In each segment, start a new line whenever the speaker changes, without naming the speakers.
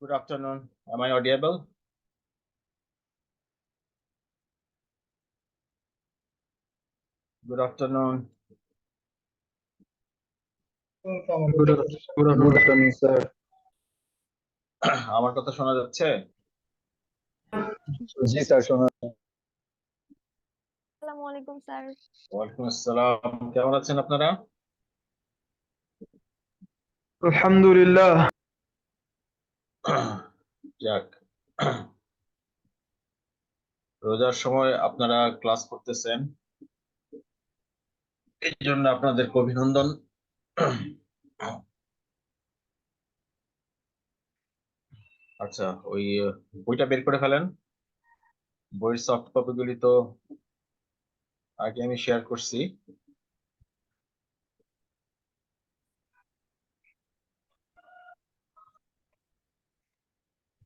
Good afternoon. Am I audible? Good afternoon.
Good afternoon, sir.
আমার কথা শোনা যাচ্ছে?
জি স্যার, শোনা।
আসসালামু আলাইকুম স্যার।
ওয়ালাইকুম আসসালাম। কেমন আছেন আপনারা?
আলহামদুলিল্লাহ।
যাক, রোজার সময় আপনারা ক্লাস করতেছেন, এই জন্য আপনাদেরকে অভিনন্দন। আচ্ছা, ওই বইটা বের করে ফেলেন। বইয়ের সফট কপিগুলি তো আগে আমি শেয়ার করছি।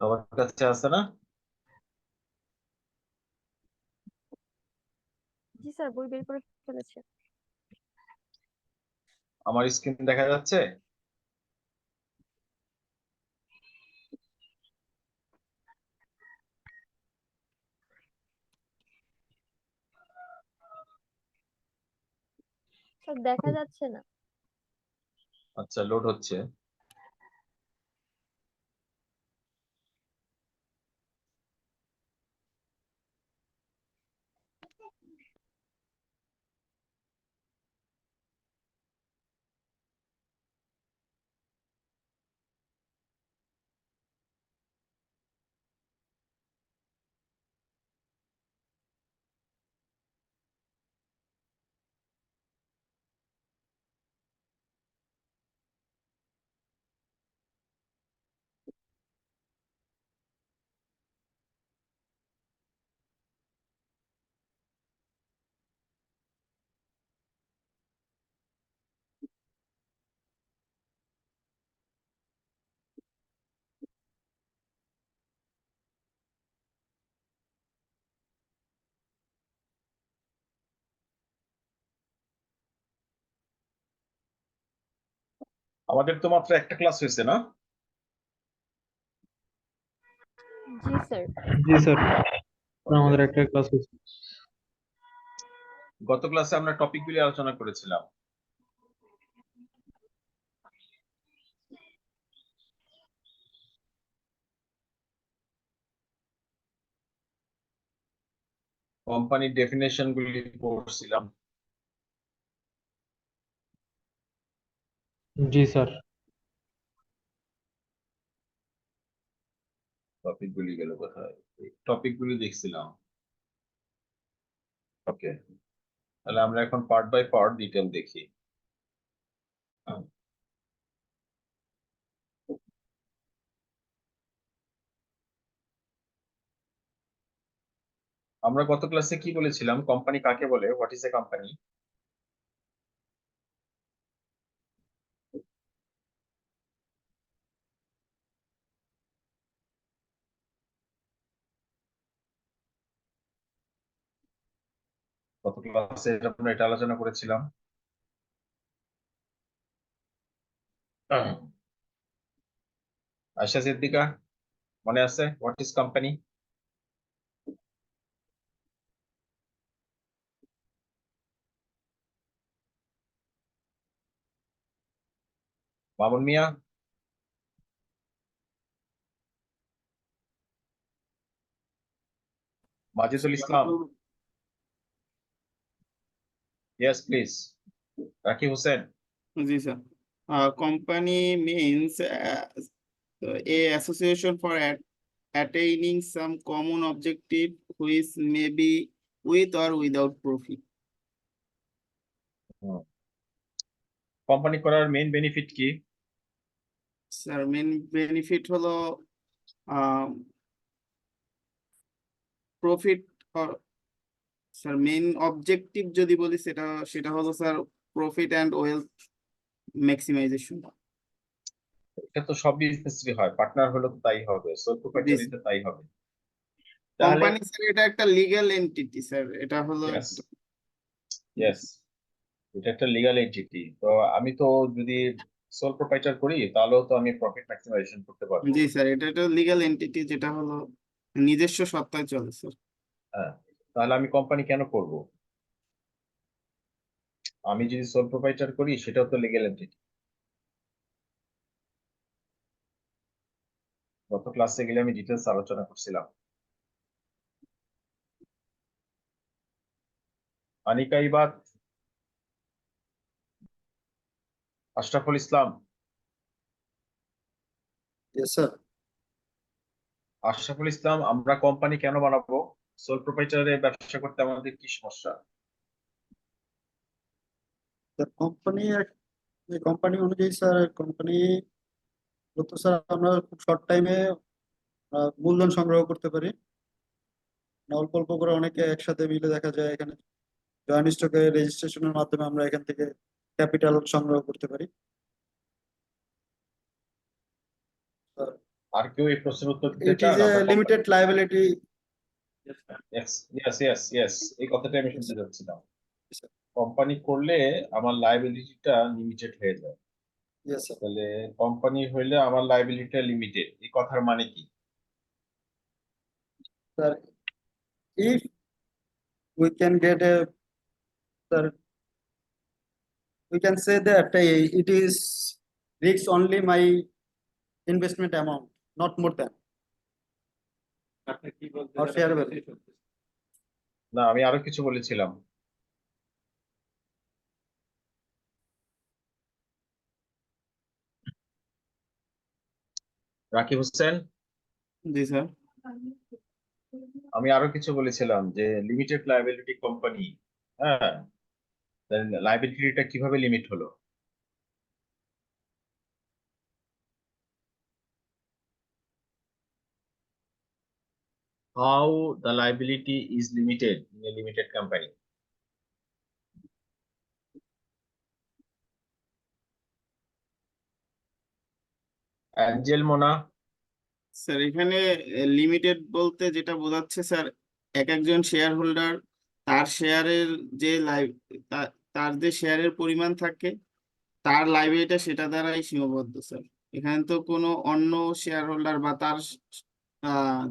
সবার কাছে আছে না?
জি স্যার, বই বের করে ফেলেছে।
আমার স্ক্রিন দেখা যাচ্ছে?
স্যার দেখা যাচ্ছে না।
আচ্ছা, লোড হচ্ছে। আমাদের তো মাত্র একটা ক্লাস হয়েছে না?
জি স্যার।
জি স্যার, আমাদের একটা ক্লাস হয়েছে।
গত ক্লাসে আমরা টপিকগুলি আলোচনা করেছিলাম। কোম্পানির ডেফিনেশন গুলি পড়ছিলাম।
জি স্যার।
টপিক গুলি গেল কোথায়? টপিক গুলি দেখছিলাম। ওকে, তাহলে আমরা এখন পার্ট বাই পার্ট ডিটেল দেখি। আমরা গত ক্লাসে কি বলেছিলাম? কোম্পানি কাকে বলে? What is a company? গত ক্লাসে আমরা এটা আলোচনা করেছিলাম। আয়শা সিদ্দিকা, মনে আছে? What is company? Mamun Mia, Majidul Islam, yes please, Rakib Hossain.
জি sir. Company means a association for attaining some common objective which may be with or without profit.
Company করার মেইন বেনিফিট কি?
স্যার মেন বেনিফিট হলো প্রফিট। স্যার মেইন অবজেক্টিভ যদি বলি সেটা হলো sir profit and wealth maximisation.
এটা তো সব বিজনেসই হয়, পার্টনার হলো তো তাই হবে, সোল প্রোপ্রাইটারিতে তাই হবে। তাহলে
কোম্পানি স্যার এটা একটা লিগ্যাল এন্টিটি স্যার, এটা হলো
ইয়েস, এটা একটা লিগ্যাল এন্টিটি। তো আমি তো যদি সোল প্রোপ্রাইটার করি তাহলেও তো আমি প্রফিট ম্যাক্সিমাইজেশন করতে পারবো।
জি স্যার, এটা একটা লিগ্যাল এন্টিটি যেটা হলো নিজস্ব সত্তায় চলে স্যার।
হ্যাঁ, তাহলে আমি কোম্পানি কেন করব? আমি যদি সোল প্রোপ্রাইটার করি সেটাও তো লিগ্যাল এন্টিটি। গত ক্লাসে গেলে আমি ডিটেলস আলোচনা করছিলাম। আনিকা ইবাদ, আশরাফুল ইসলাম।
Yes, sir.
আশরাফুল ইসলাম, আমরা কোম্পানি কেন বানাবো? সোল প্রোপ্রাইটারে ব্যবসা করতে আমাদের কি সমস্যা?
কোম্পানি কোম্পানি অনুযায়ী স্যার কোম্পানি তো স্যার আমরা খুব শর্ট টাইমে মূলধন সংগ্রহ করতে পারি। অল্প অল্প করে অনেকে একসাথে মিলে দেখা যায় এখানে জয়েন্ট স্টকে রেজিস্ট্রেশনের মাধ্যমে আমরা এখান থেকে ক্যাপিটাল সংগ্রহ করতে পারি।
আর কেউ এই প্রশ্নের উত্তর দিতে
ইট
চান?
ইজ এ
আমরা
limited liability.
Yes yes yes yes, এই কথাটাই আমি শুনতে যাচ্ছিলাম। কোম্পানি করলে আমার লাইবিলিটিটা লিমিটেড হয়ে যায়।
Yes sir.
তাহলে কোম্পানি হইলে আমার লাইবিলিটিটা লিমিটেড, এই কথার মানে কি?
Sir, if we can get a, sir, we can say that it is risks only my investment amount, not more than or share value.
না, আমি আরো কিছু বলেছিলাম। রাকিব হোসেন,
জি স্যার।
আমি আরো কিছু বলেছিলাম যে লিমিটেড লাইবিলিটি কোম্পানি। হ্যাঁ, লাইবিলিটিটা কিভাবে লিমিট হলো? How the liability is limited in a limited company? Angel Mona.
Sir এখানে লিমিটেড বলতে যেটা বোঝাচ্ছে স্যার, এক একজন শেয়ার হোল্ডার তার শেয়ারের যে তার যে শেয়ারের পরিমাণ থাকে, তার লাইবিলিটিটা সেটা দ্বারাই সীমাবদ্ধ স্যার। এখানে তো কোনো অন্য শেয়ার হোল্ডার বা তার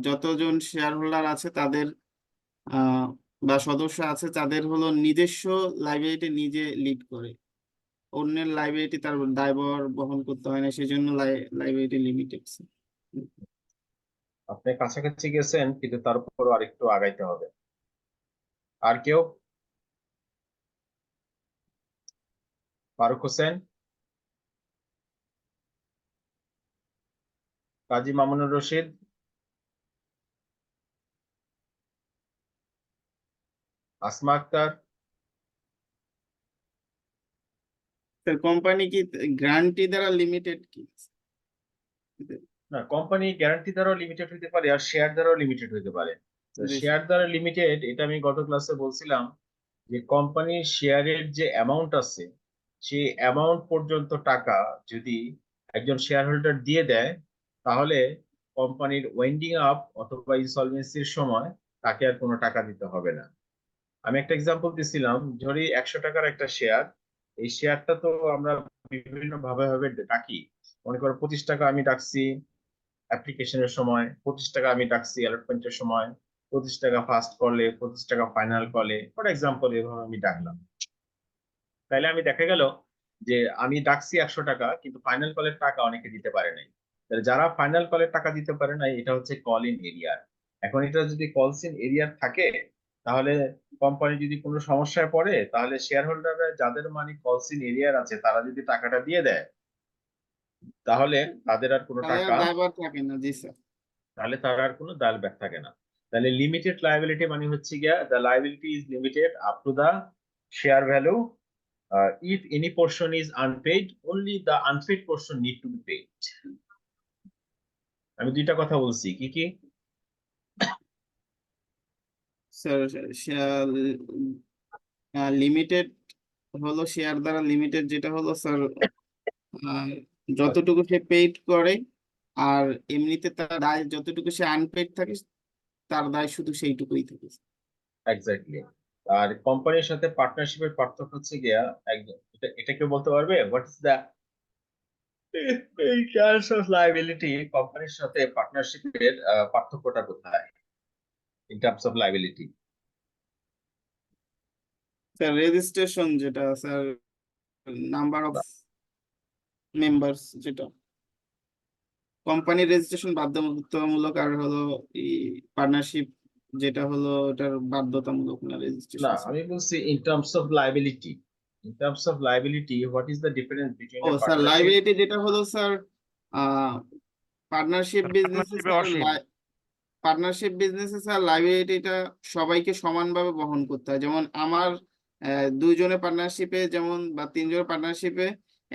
যতজন শেয়ার হোল্ডার আছে তাদের আহ, বা সদস্য আছে তাদের হলো নিজস্ব লাইবিলিটি নিজে লিড করে, অন্যের লাইবিলিটি তার দায়ভার বহন করতে হয় না, সেই জন্য লাইবিলিটি লিমিটেড।
আপনি কাছাকাছি গেছেন, কিন্তু তার উপরও আরেকটু আগাইতে হবে। আর কেউ? ফারুক হোসেন, কাজী মামুনুর রশিদ, আসমা আক্তার।
স্যার কোম্পানি কি গ্যারান্টি দ্বারা লিমিটেড কি?
না, কোম্পানি গ্যারান্টি দ্বারাও লিমিটেড হতে পারে আর শেয়ার দ্বারাও লিমিটেড হতে পারে।
জি
শেয়ার দ্বারা লিমিটেড, এটা আমি গত ক্লাসে বলছিলাম যে কোম্পানির শেয়ারের যে অ্যামাউন্ট আছে সেই অ্যামাউন্ট পর্যন্ত টাকা যদি একজন শেয়ার হোল্ডার দিয়ে দেয়, তাহলে কোম্পানির ওয়াইন্ডিং আপ অথবা ইনসলভেন্সির সময় তাকে আর কোনো টাকা দিতে হবে না। আমি একটা এক্সাম্পল দিছিলাম, ধরি 100 টাকার একটা শেয়ার। এই শেয়ারটা তো আমরা বিভিন্ন ভাবে ভাবে ডাকি। মনে করো 25 টাকা আমি ডাকছি অ্যাপ্লিকেশনের সময়, 25 টাকা আমি ডাকছি অ্যালটমেন্টের সময়, 25 টাকা ফার্স্ট কলে, 25 টাকা ফাইনাল কলে, ফর এক্সাম্পল এভাবে আমি ডাকলাম। তাইলে আমি দেখা গেল যে আমি ডাকছি 100 টাকা, কিন্তু ফাইনাল কলের টাকা অনেকে দিতে পারে নাই। তাহলে যারা ফাইনাল কলের টাকা দিতে পারে নাই, এটা হচ্ছে কল ইন এরিয়ার। এখন এটা যদি কলস ইন এরিয়ার থাকে, তাহলে কোম্পানি যদি কোনো সমস্যায় পড়ে, তাহলে শেয়ার হোল্ডাররা যাদের মানি কলস ইন এরিয়ার আছে তারা যদি টাকাটা দিয়ে দেয়, তাহলে তাদের আর কোনো
তাহলে আর
টাকা,
দায়ভার থাকে না। জি স্যার।
তাহলে তার আর কোনো দাল ব্যাক থাকে না। তাহলে লিমিটেড লায়াবিলিটি মানে হচ্ছে গিয়া the liability is limited up to the share value. If any portion is unpaid, only the unpaid portion need to be paid. আমি দুইটা কথা বলছি, কি কি?
স্যার লিমিটেড হলো শেয়ার দ্বারা লিমিটেড, যেটা হলো স্যার যতটুকু সে পেইড করে, আর এমনিতে তার দায় যতটুকু সে আনপেইড থাকে তার দায় শুধু সেইটুকুই থাকে।
এক্স্যাক্টলি। আর কোম্পানির সাথে পার্টনারশিপের পার্থক্য হচ্ছে গিয়া, একদম এটা কেউ বলতে পারবে হোয়াট ইজ দ্য এই টার্মস অফ লায়াবিলিটি কোম্পানির সাথে পার্টনারশিপের পার্থক্যটা কোথায় in terms of liability?
Sir registration যেটা স্যার, নাম্বার অফ মেম্বার্স, যেটা কোম্পানির রেজিস্ট্রেশন বাধ্যতামূলক, আর হলো এই পার্টনারশিপ যেটা হলো ওটার বাধ্যতামূলক না
না,
রেজিস্ট্রেশন।
আমি বলছি in terms of liability. In terms of liability what is the difference between
ও
এ
স্যার,
পার্টনারশিপ?
লাইবিলিটি যেটা হলো স্যার, পার্টনারশিপ বিজনেসে স্যার, লাইবিলিটিটা সবাইকে সমানভাবে বহন করতে হয়। যেমন আমার দুইজনের পার্টনারশিপে যেমন, বা তিনজনের পার্টনারশিপে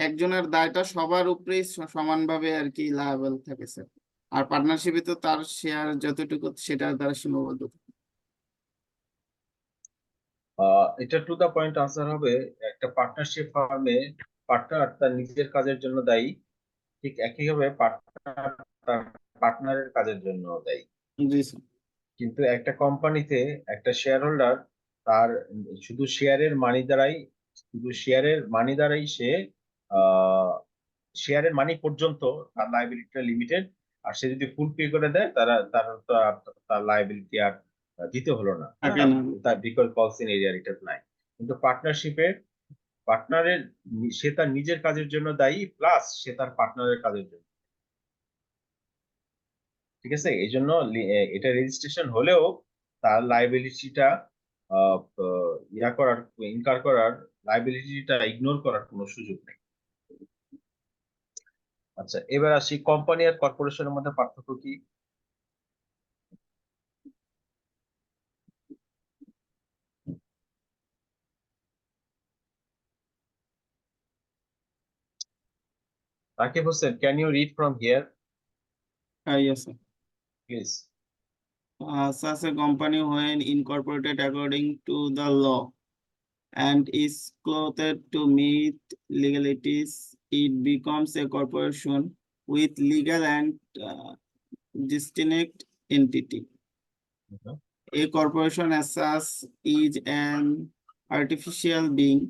একজনের দায়টা সবার উপরেই সমানভাবে আর কি লায়াবল থাকে স্যার। আর পার্টনারশিপে তো তার শেয়ার যতটুকু সেটার দ্বারা সীমাবদ্ধ থাকে।
এটা টু দা পয়েন্ট আনসার হবে, একটা পার্টনারশিপ ফার্মে পার্টনার তার নিজের কাজের জন্য দায়ী, ঠিক একইভাবে পার্টনার তার পার্টনারের কাজের জন্য দায়ী।
জি স্যার।
কিন্তু একটা কোম্পানিতে একটা শেয়ার হোল্ডার তার শুধু শেয়ারের মানি দ্বারাই সে শেয়ারের মানি পর্যন্ত তার লাইবিলিটিটা লিমিটেড। আর সে যদি ফুল পে করে দেয় তার লাইবিলিটি আর দিতে হলো না,
থাকে না।
তার বিকল্প পলিসি এরিয়া রিটার্ন নাই। কিন্তু পার্টনারশিপে পার্টনারের সে তার নিজের কাজের জন্য দায়ী, প্লাস সে তার পার্টনারের কাজের জন্য। ঠিক আছে, এই জন্য এটা রেজিস্ট্রেশন হলেও তার লাইবিলিটিটা ইনকার করার, লাইবিলিটিটা ইগনোর করার কোনো সুযোগ নেই। আচ্ছা, এবার আসি কোম্পানি আর কর্পোরেশনের মধ্যে পার্থক্য কি? Rakib Hossain, can you read from here
Yes, sir.
Please?
Such a company when incorporated according to the law and is clothed to meet legalities, it becomes a corporation with legal and distinct entity. A corporation as such is an artificial being,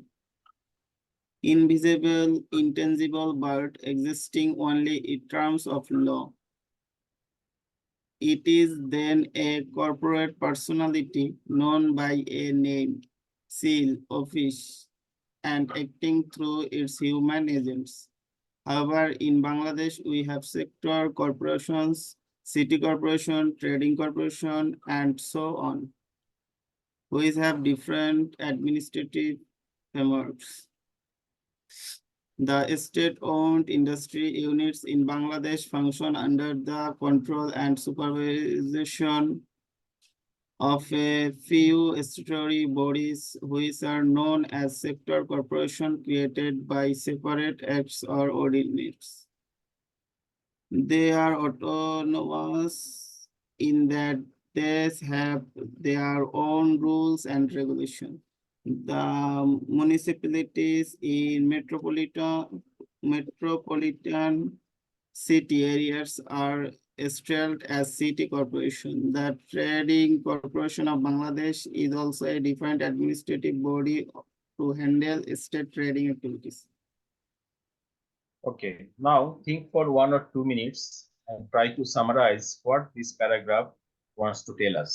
invisible, intangible, but existing only in terms of law. It is then a corporate personality known by a name, seal, office, and acting through its human agents. However, in Bangladesh, we have sector corporations, city corporation, trading corporation, and so on, which have different administrative frameworks. The state-owned industry units in Bangladesh function under the control and supervision of a few statutory bodies which are known as sector corporation created by separate acts or ordinances. They are autonomous in that they have their own rules and regulations. The municipalities in metropolitan city areas are styled as city corporation. The Trading Corporation of Bangladesh is also a defined administrative body to handle state trading activities.
Okay, now think for 1 or 2 minutes and try to summarize what this paragraph wants to tell us,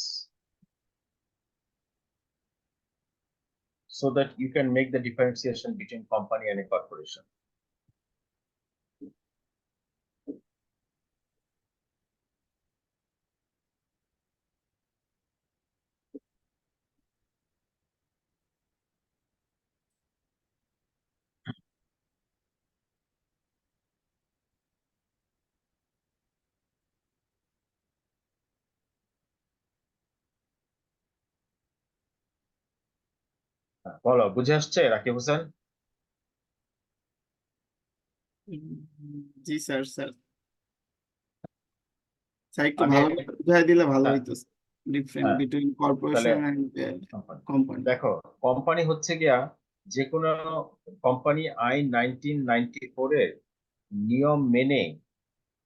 so that you can make the differentiation between company and a corporation. বলো, বুঝে আসছে রাকিব হোসেন?
জি sir, একটু
আমি
ভালো বুঝাই দিলে ভালো
হ্যাঁ,
হইতো। ডিফারেন্ট
হ্যাঁ,
বিটুইন
তাহলে
কর্পোরেশন এন্ড
company।
কোম্পানি।
দেখো, কোম্পানি হচ্ছে গিয়া যে কোনো কোম্পানি আইন 1994 এর নিয়ম মেনে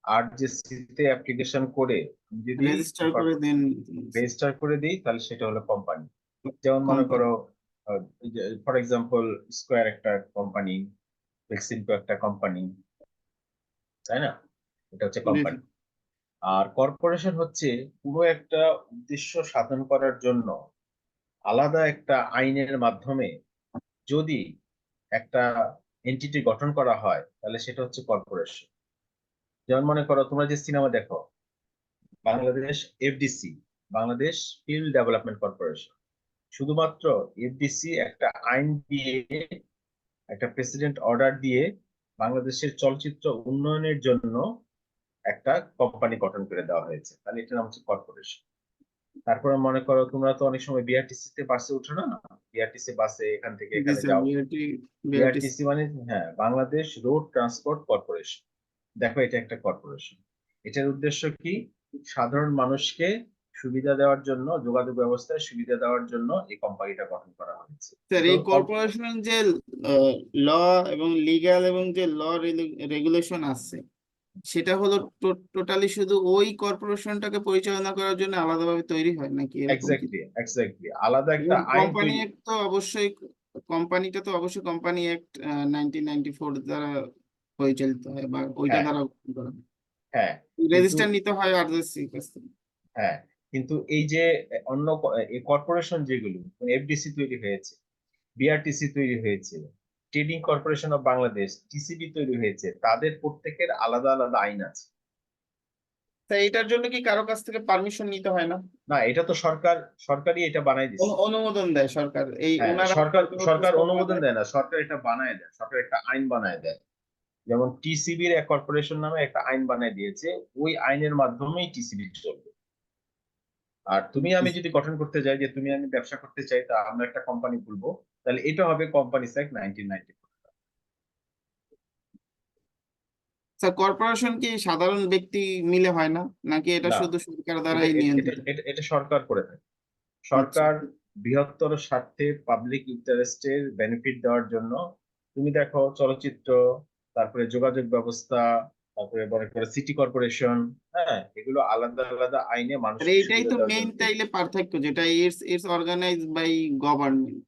RJC-তে অ্যাপ্লিকেশন করে যদি
রেজিস্টার করে দেন
রেজিস্টার করে দিই, তাহলে সেটা হলো কোম্পানি। যেমন মনে
কোম্পানি।
করো, ফর এক্সাম্পল স্কোয়ার একটা কোম্পানি, বেক্সিমকো একটা কোম্পানি, তাই না? এটা হচ্ছে
জি
কোম্পানি। আর কর্পোরেশন হচ্ছে পুরো একটা উদ্দেশ্য সাধন করার জন্য আলাদা একটা আইনের মাধ্যমে যদি একটা এন্টিটি গঠন করা হয় তাহলে সেটা হচ্ছে কর্পোরেশন। যেমন মনে করো তোমরা যে সিনেমা দেখো, Bangladesh FDC, Bangladesh film development corporation, শুধুমাত্র এফডিসি একটা আইন দিয়ে, একটা প্রেসিডেন্ট অর্ডার দিয়ে বাংলাদেশের চলচ্চিত্র উন্নয়নের জন্য একটা কোম্পানি গঠন করে দেওয়া হয়েছে, তাহলে এটার নাম হচ্ছে কর্পোরেশন। তারপরে মনে করো তোমরা তো অনেক সময় বিআরটিসি তে বাসে উঠো না, বিআরটিসি বাসে এখান থেকে
জি
এখানে
স্যার,
যাও।
বিআরটিসি।
বিআরটিসি মানে হ্যাঁ, বাংলাদেশ রোড ট্রান্সপোর্ট কর্পোরেশন। দেখো এটা একটা কর্পোরেশন। এটার উদ্দেশ্য কি? সাধারণ মানুষকে সুবিধা দেওয়ার জন্য, যোগাযোগ ব্যবস্থায় সুবিধা দেওয়ার জন্য এই কোম্পানিটা গঠন করা হয়েছে।
স্যার,
তো
এই কর্পোরেশন যে ল এবং লিগ্যাল এবং যে ল রেগুলেশন আছে, সেটা হলো টোটালি শুধু ওই কর্পোরেশনটাকে পরিচালনা করার জন্য আলাদাভাবে তৈরি হয় নাকি এরকম কি?
এক্স্যাক্টলি আলাদা একটা
এবং
আইন তৈরি।
কোম্পানিটা তো অবশ্যই কোম্পানি অ্যাক্ট 1994 দ্বারা পরিচালিত হয় বা ওইটা
হ্যাঁ
দ্বারা করা হয়।
হ্যাঁ কিন্তু
রেজিস্টার নিতে হয় আরজিসির কাছ থেকে।
হ্যাঁ কিন্তু এই যে অন্য এই কর্পোরেশন যেগুলো, এফডিসি তৈরি হয়েছে, বিআরটিসি তৈরি হয়েছে, trading corporation of Bangladesh TCB তৈরি হয়েছে, তাদের প্রত্যেকের আলাদা আলাদা আইন আছে।
তা এটার জন্য কি কারো কাছ থেকে পারমিশন নিতে হয় না?
না, এটা তো সরকারই এটা বানাই দিচ্ছে।
অনুমোদন দেয় সরকার, এই
হ্যাঁ,
ওনারা
সরকার
কোনো
সরকার
প্রস্তাবনা
অনুমোদন
দেয়?
দেয় না, সরকার এটা বানায় দেয়, সরকার একটা আইন বানায় দেয়। যেমন টিসিবির এক কর্পোরেশন নামে একটা আইন বানায় দিয়েছে, ওই আইনের মাধ্যমেই টিসিবি চলবে। আর তুমি আমি যদি গঠন করতে যাই যে তুমি আমি ব্যবসা করতে চাই, তা আমরা একটা কোম্পানি খুলবো, তাহলে এটা হবে কোম্পানিস অ্যাক্ট 1994।
স্যার, কর্পোরেশন কি সাধারণ ব্যক্তি মিলে হয় না, নাকি এটা
না,
শুধু সরকার
এটা
দ্বারাই
এটা এটা
নিয়ন্ত্রিত?
এটা- এটা সরকার করে থাকে।
আচ্ছা।
সরকার বৃহত্তর স্বার্থে পাবলিক ইন্টারেস্টের বেনিফিট দেওয়ার জন্য, তুমি দেখো চলচ্চিত্র, তারপরে যোগাযোগ ব্যবস্থা, তারপরে মনে করো সিটি কর্পোরেশন, হ্যাঁ, এগুলো আলাদা আলাদা আইনে
আর
মানুষকে
এইটাই
সুবিধা
তো
দেওয়ার
মেইন
জন্য তৈরি।
তাইলে পার্থক্য, যেটা it's organised by government.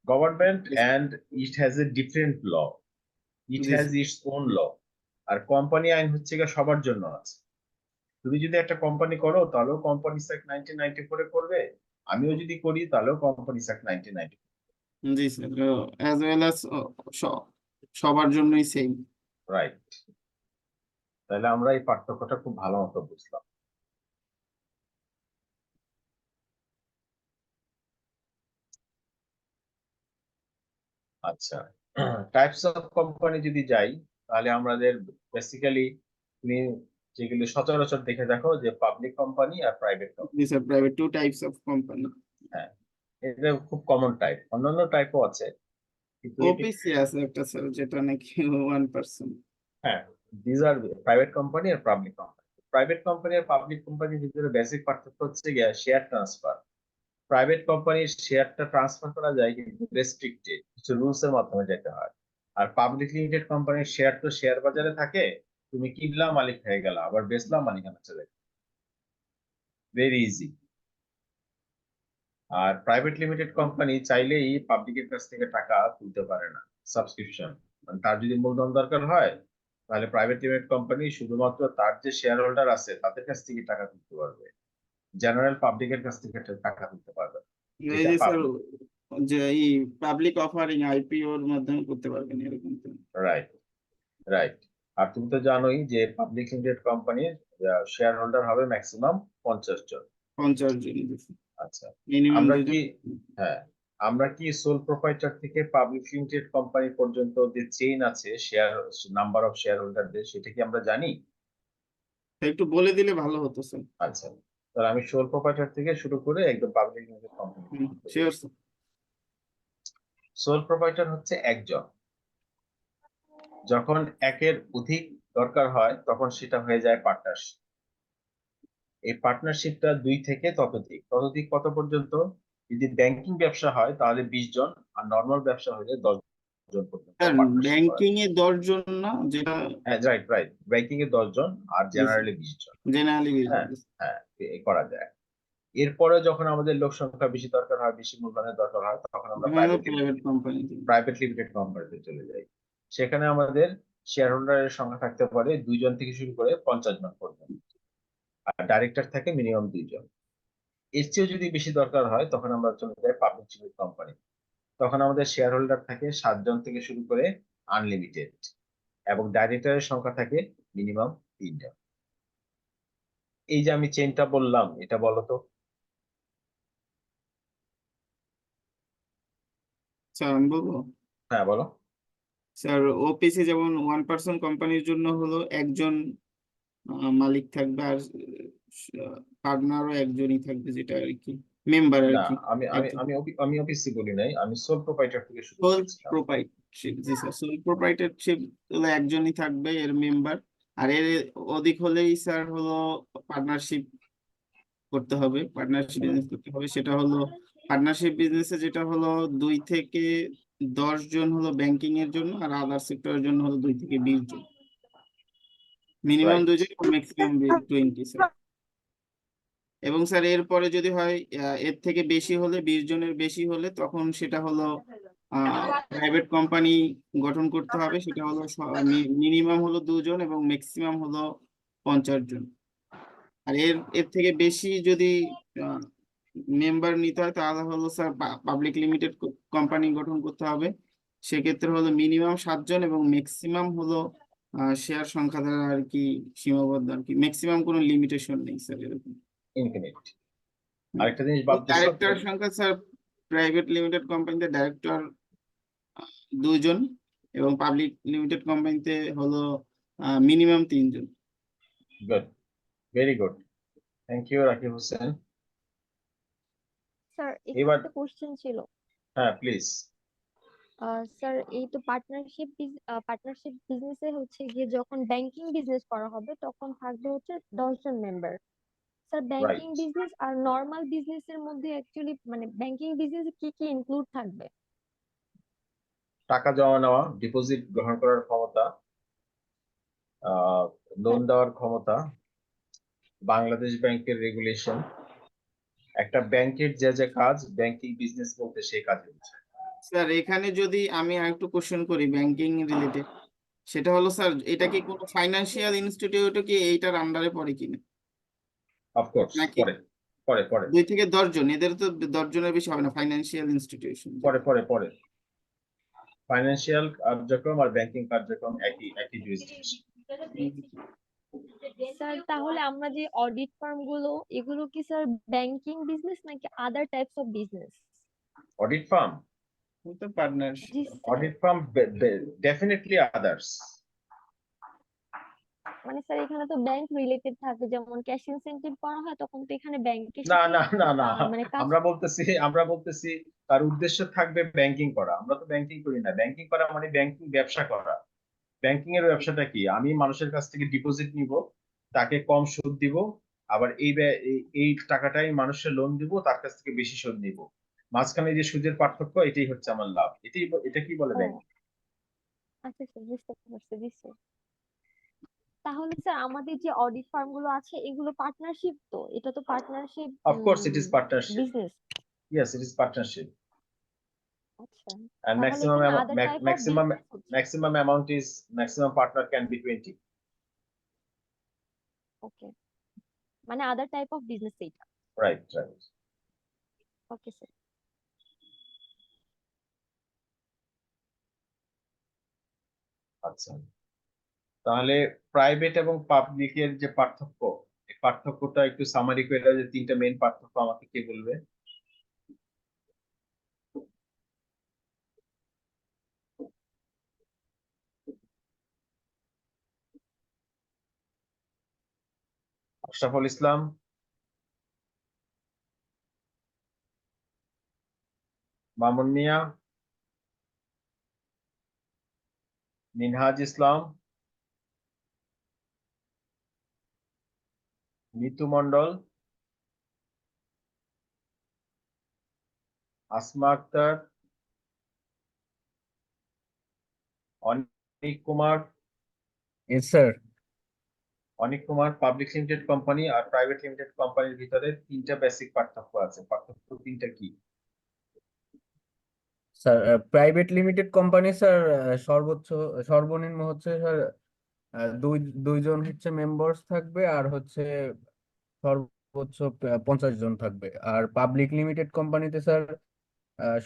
Government and it has a different law, it
জি
has
sir.
Its own law. আর কোম্পানি আইন হচ্ছে গিয়ে সবার জন্য আছে। তুমি যদি একটা কোম্পানি করো তাহলেও কোম্পানিস অ্যাক্ট 1994 করবে, আমিও যদি করি তাহলেও কোম্পানিস অ্যাক্ট 1994।
জি স্যার, অ্যাজ ওয়েল অ্যাজ সবার জন্যই সেম।
রাইট। তাহলে আমরা এই পার্থক্যটা খুব ভালো মতো বুঝলাম। আচ্ছা, টাইপস অফ কোম্পানি যদি যাই, তাহলে আমাদের বেসিক্যালি তুমি যেগুলো সচরাচর দেখে দেখো যে পাবলিক কোম্পানি আর প্রাইভেট কোম্পানি।
জি sir, private two types of company.
হ্যাঁ, এটা খুব কমন টাইপ, অন্যান্য টাইপও আছে কিন্তু এটি।
ওপিসি আছে একটা স্যার, যেটা নাকি 1%।
হ্যাঁ, দিজ আর প্রাইভেট কোম্পানি আর পাবলিক কোম্পানি। প্রাইভেট কোম্পানি আর পাবলিক কোম্পানির ভিতরে বেসিক পার্থক্য হচ্ছে গিয়ে শেয়ার ট্রান্সফার। প্রাইভেট কোম্পানির শেয়ারটা ট্রান্সফার করা যায় কিন্তু রেস্ট্রিক্টেড কিছু রুলস এর মাধ্যমে যেতে হয়। আর পাবলিক লিমিটেড কোম্পানির শেয়ার তো শেয়ার বাজারে থাকে, তুমি কিনলা মালিক হয়ে গেলা, আবার বেচলাম মালিকানা চলে গেল, ভেরি ইজি। আর প্রাইভেট লিমিটেড কোম্পানি চাইলেই পাবলিকের কাছ থেকে টাকা তুলতে পারে না, সাবস্ক্রিপশন, মানে তার যদি মূলধন দরকার হয় তাহলে প্রাইভেট লিমিটেড কোম্পানি শুধুমাত্র তার যে শেয়ার হোল্ডার আছে তাদের কাছ থেকে টাকা তুলতে পারবে, জেনারেল পাবলিকের কাছ থেকে টাকা তুলতে পারবে না।
এই
এটা
যে স্যার,
পাবলিক।
যে এই পাবলিক অফারিং আইপিওর মাধ্যমে করতে পারবেন এরকম তো?
Right, right. আর তুমি তো জানোই যে পাবলিক লিমিটেড কোম্পানির শেয়ার হোল্ডার হবে ম্যাক্সিমাম 50 জন।
50 জন।
আচ্ছা,
মিনিমাম
আমরা
2 জন।
কি, হ্যাঁ, আমরা কি সোল প্রোপ্রাইটার থেকে পাবলিক লিমিটেড কোম্পানি পর্যন্ত যে চেইন আছে শেয়ার, নাম্বার অফ শেয়ার হোল্ডারদের, সেটা কি আমরা জানি?
তা একটু বলে দিলে ভালো হতো স্যার।
আচ্ছা, তাহলে আমি সোল প্রোপ্রাইটার থেকে শুরু করে একদম public limited company.
Sure sir.
Sole proprietor হচ্ছে একজন, যখন একের অধিক দরকার হয় তখন সেটা হয়ে যায় পার্টনারশিপ। এই পার্টনারশিপটা 2 থেকে ততোধিক, ততোধিক কত পর্যন্ত? যদি ব্যাংকিং ব্যবসা হয় তাহলে 20 জন, আর নর্মাল ব্যবসা হলে 10 জন পর্যন্ত
স্যার,
পার্টনারশিপ করা
ব্যাংকিং
যায়।
এ 10 জন না, যেটা
হ্যাঁ, right right, banking A 10 John are generally 20 John.
Generally.
হ্যাঁ হ্যাঁ, করা যায়। এরপরে যখন আমাদের লোক সংখ্যা বেশি দরকার হয়, বেশি মূলধনের দরকার হয়, তখন আমরা
প্রাইভেট কোম্পানি।
প্রাইভেট লিমিটেড কোম্পানিতে চলে যাই। সেখানে আমাদের শেয়ার হোল্ডারের সংখ্যা থাকতে পারে 2 জন থেকে শুরু করে 50 জন পর্যন্ত, আর ডাইরেক্টর থাকে মিনিমাম 2 জন। এর চেয়েও যদি বেশি দরকার হয় তখন আমরা চলে যাই পাবলিক লিমিটেড কোম্পানি। তখন আমাদের শেয়ার হোল্ডার থাকে 7 জন থেকে শুরু করে আনলিমিটেড, এবং ডাইরেক্টরের সংখ্যা থাকে মিনিমাম 3 জন। এই যে আমি চেনটা বললাম, এটা বলো তো।
স্যার আমি বলবো,
হ্যাঁ বলো।
স্যার ওপিসি যেমন 1 পার্সন কোম্পানির জন্য হলো একজন মালিক থাকবে, আর পার্টনারও একজনই থাকবে, যেটা আর কি মেম্বার আর
না,
কি
আমি আমি
একজন।
আমি আমি অফিসি বলি নাই, আমি সোল প্রোপাইটার থেকে শুরু
সোল
করেছিলাম।
প্রোপাইটারশিপ, জি স্যার, সোল প্রোপাইটারশিপ হলো একজনই থাকবে এর মেম্বার, আর এর অধিক হলেই স্যার হলো পার্টনারশিপ করতে হবে, পার্টনারশিপ বিজনেস করতে হবে। সেটা হলো পার্টনারশিপ বিজনেসে যেটা হলো 2 থেকে 10 জন হলো ব্যাংকিং এর জন্য, আর আদার সেক্টরের জন্য হলো 2 থেকে 20 জন, মিনিমাম
রাইট।
2 জন, ম্যাক্সিমাম 20 স্যার। এবং স্যার এরপরে যদি হয় এর থেকে বেশি হলে, 20 জনের বেশি হলে, তখন সেটা হলো প্রাইভেট কোম্পানি গঠন করতে হবে। সেটা হলো মিনিমাম হলো 2 জন এবং ম্যাক্সিমাম হলো 50 জন। আর এর এর থেকে বেশি যদি মেম্বার নিতে হয় তাহলে হলো স্যার পাবলিক লিমিটেড কোম্পানি গঠন করতে হবে। সেক্ষেত্রে হলো মিনিমাম 7 জন এবং ম্যাক্সিমাম হলো শেয়ার সংখ্যা দ্বারা আর কি সীমাবদ্ধ, আর কি ম্যাক্সিমাম কোনো লিমিটেশন নেই স্যার এরকম।
ইনফিনিট। আরেকটা জিনিস বাদ দিছো।
ডাইরেক্টর সংখ্যা স্যার প্রাইভেট লিমিটেড কোম্পানিতে ডাইরেক্টর 2 জন এবং পাবলিক লিমিটেড কোম্পানিতে হলো মিনিমাম 3 জন।
Good, very good, thank you Rakib Hossain.
Sir এখানে
এবার
একটা কোশ্চেন ছিল।
হ্যাঁ প্লিজ।
স্যার এই তো পার্টনারশিপ বিজনেসে হচ্ছে গিয়ে যখন ব্যাংকিং বিজনেস করা হবে তখন থাকবে হচ্ছে 10 জন member. Sir banking
right.
Business আর নর্মাল বিজনেসের মধ্যে অ্যাকচুয়ালি মানে ব্যাংকিং বিজনেসে কি কি ইনক্লুড থাকবে?
টাকা জমা নেওয়া, ডিপোজিট গ্রহণ করার ক্ষমতা, লোন
হ্যাঁ
দেওয়ার ক্ষমতা, বাংলাদেশ ব্যাংকের রেগুলেশন, একটা ব্যাংকের যে যে কাজ ব্যাংকিং বিজনেস বলতে সেই কাজ হচ্ছে।
স্যার এখানে যদি আমি আরেকটু কোশ্চেন করি ব্যাংকিং রিলেটেড, সেটা হলো স্যার এটা কি কোনো ফাইন্যান্সিয়াল ইনস্টিটিউটও কি এইটার আন্ডারে পড়ে কিনা,
অফকোর্স
নাকি
পরে, পরে পরে
2 থেকে 10 জন, এদের তো 10 জনের বেশি হবে না ফাইন্যান্সিয়াল ইনস্টিটিউশন
পরে
যেটা।
পরে পরে ফাইন্যান্সিয়াল কার্যক্রম আর ব্যাংকিং কার্যক্রম একই একই জুরিসডিকশন।
স্যার তাহলে আমরা যে অডিট ফার্ম গুলো এগুলো কি স্যার ব্যাংকিং বিজনেস নাকি other types of business?
Audit firm,
তো পার্টনারশিপ।
জি sir,
audit firm definitely others.
মানে স্যার এখানে তো ব্যাংক রিলেটেড থাকে, যেমন ক্যাশ ইনসেনটিভ করা হয় তখন তো এখানে ব্যাংকের
না
সাথে
না না না,
মানে কাজ।
আমরা বলতেছি তার উদ্দেশ্য থাকবে ব্যাংকিং করা। আমরা তো ব্যাংকিং করি না, ব্যাংকিং করা মানে ব্যাংকিং ব্যবসা করা। ব্যাংকিং এর ব্যবসাটা কি, আমি মানুষের কাছ থেকে ডিপোজিট নিব, তাকে কম সুদ দিব, আবার এই টাকাটাই মানুষের লোন দিব, তার কাছ থেকে বেশি সুদ নিব, মাঝখানে যে সুদের পার্থক্য, এটাই হচ্ছে আমার লাভ। এটা কি বলে
ও
ব্যাংকিং।
আচ্ছা স্যার, বুঝতে পারছি। জি স্যার, তাহলে স্যার আমাদের যে অডিট ফার্ম গুলো আছে এগুলো পার্টনারশিপ, তো এটা তো partnership
of course it is partnership,
business.
Yes it is partnership,
আচ্ছা,
and
তাহলে এখানে আদার টাইপ অফ
maximum
বিজনেস হচ্ছে।
maximum amount is maximum partner can be 20.
ওকে, মানে আদার টাইপ অফ বিজনেস এইটা।
Right, right.
Okay sir.
আচ্ছা, তাহলে প্রাইভেট এবং পাবলিকের যে পার্থক্য, এই পার্থক্যটা একটু সামারি করে, যে 3টা মেইন পার্থক্য আমাকে কে বলবে। আশরাফুল ইসলাম, মামুন মিয়া, মিনহাজ ইসলাম, নিতু মন্ডল, আসমা আক্তার, অনিক কুমার।
Yes, sir.
অনিক কুমার, পাবলিক লিমিটেড কোম্পানি আর প্রাইভেট লিমিটেড কোম্পানির ভিতরে 3টা বেসিক পার্থক্য আছে। পার্থক্য 3টা কি?
Sir private limited company sir সর্বনিম্ন হচ্ছে স্যার দুইজন হচ্ছে মেম্বার্স থাকবে, আর হচ্ছে সর্বোচ্চ 50 জন থাকবে। আর পাবলিক লিমিটেড কোম্পানিতে স্যার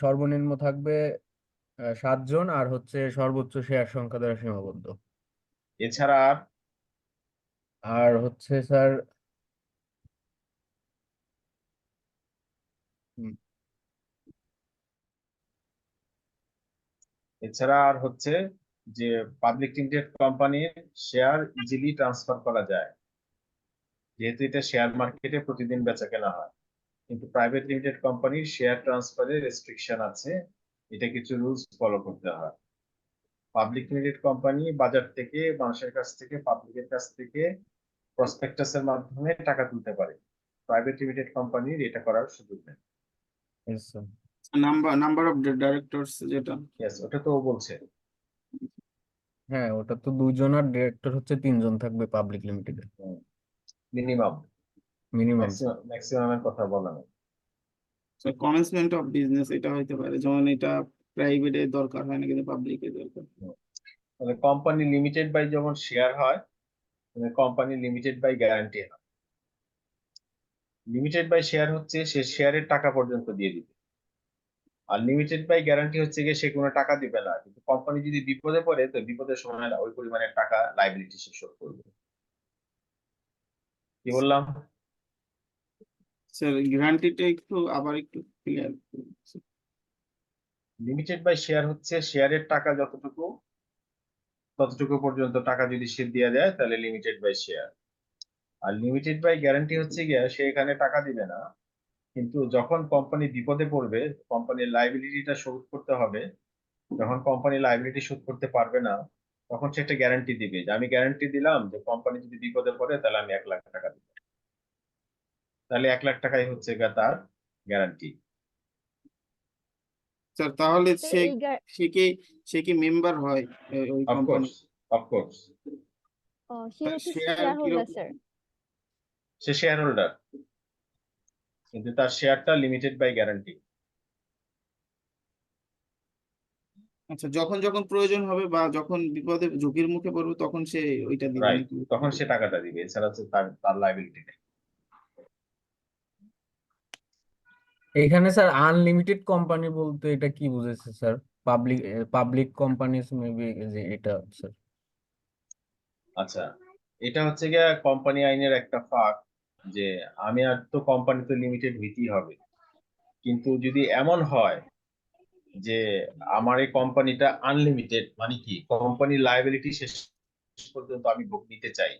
সর্বনিম্ন থাকবে 7 জন, আর হচ্ছে সর্বোচ্চ শেয়ার সংখ্যা দ্বারা সীমাবদ্ধ।
এছাড়া আর
আর হচ্ছে স্যার হুম,
এছাড়া আর হচ্ছে যে পাবলিক লিমিটেড কোম্পানির শেয়ার ইজিলি ট্রান্সফার করা যায়, যেহেতু এটা শেয়ার মার্কেটে প্রতিদিন বেচা কেনা হয়। কিন্তু প্রাইভেট লিমিটেড কোম্পানির শেয়ার ট্রান্সফারের রেস্ট্রিকশন আছে, এটা কিছু রুলস ফলো করতে হয়। পাবলিক লিমিটেড কোম্পানি বাজার থেকে, মানুষের কাছ থেকে, পাবলিকের কাছ থেকে প্রসপেক্টাসের মাধ্যমে টাকা তুলতে পারে। প্রাইভেট লিমিটেড কোম্পানির এটা করার সুযোগ নেই।
yes, sir.
Number of directors যেটা,
ইয়েস, ওটা তো ও বলছে।
হ্যাঁ, ওটা তো 2 জন, আর ডিরেক্টর হচ্ছে 3 জন থাকবে পাবলিক লিমিটেডে
মিনিমাম,
মিনিমাম।
ম্যাক্সিমামের কথা বলা নেই।
কমেন্সমেন্ট অফ বিজনেস এটা হইতে পারে, যেমন এটা প্রাইভেটে দরকার হয় না কিন্তু পাবলিকে দরকার।
তাহলে কোম্পানি লিমিটেড বাই যেমন শেয়ার হয়, কোম্পানি লিমিটেড বাই গ্যারান্টি হয়। লিমিটেড বাই শেয়ার হচ্ছে সে শেয়ারের টাকা পর্যন্ত দিয়ে দিবে, আর লিমিটেড বাই গ্যারান্টি হচ্ছে গিয়ে সে কোনো টাকা দিবে না, কিন্তু কোম্পানি যদি বিপদে পড়ে তো বিপদের সময় ওই পরিমাণের টাকা লাইবিলিটি সে শোধ করবে। কি বললাম?
স্যার গ্যারান্টিটা একটু আবার একটু ক্লিয়ার।
লিমিটেড বাই শেয়ার হচ্ছে শেয়ারের টাকা যতটুকু, ততটুকু পর্যন্ত টাকা যদি সে দিয়ে দেয় তাহলে লিমিটেড বাই শেয়ার। আর লিমিটেড বাই গ্যারান্টি হচ্ছে গিয়ে সে এখানে টাকা দিবে না, কিন্তু যখন কোম্পানি বিপদে পড়বে, কোম্পানির লাইবিলিটিটা শোধ করতে হবে, যখন কোম্পানি লাইবিলিটি শোধ করতে পারবে না, তখন সে একটা গ্যারান্টি দিবে যে আমি গ্যারান্টি দিলাম যে কোম্পানি যদি বিপদে পড়ে তাহলে আমি 1 লাখ টাকা দিব। তাহলে 1 লাখ টাকাই হচ্ছে গিয়ে তার গ্যারান্টি।
স্যার তাহলে
স্যার
সে
এই
সে কি সে কি মেম্বার হয় ওই কোম্পানি?
Of course, of course.
সে হচ্ছে
শেয়ার
শেয়ার হোল্ডার
কিরকম?
স্যার।
সে শেয়ার হোল্ডার, কিন্তু তার শেয়ারটা লিমিটেড বাই গ্যারান্টি।
আচ্ছা, যখন যখন প্রয়োজন হবে বা যখন বিপদে ঝুঁকির মুখে পড়বে তখন সে ওইটা দিবে
রাইট,
নাকি?
তখন সে টাকাটা দিবে, এছাড়া হচ্ছে তার তার লাইবিলিটি নেই।
এখানে স্যার আনলিমিটেড কোম্পানি বলতে এটা কি বুঝেছে sir? Public public companies maybe, যে এটা স্যার।
আচ্ছা, এটা হচ্ছে গিয়ে কোম্পানি আইনের একটা ফাঁক, যে আমি আর তো কোম্পানি তো লিমিটেড হইতেই হবে, কিন্তু যদি এমন হয় যে আমার এই কোম্পানিটা আনলিমিটেড, মানে কি কোম্পানির লায়াবিলিটি শেষ পর্যন্ত আমি নিতে চাই,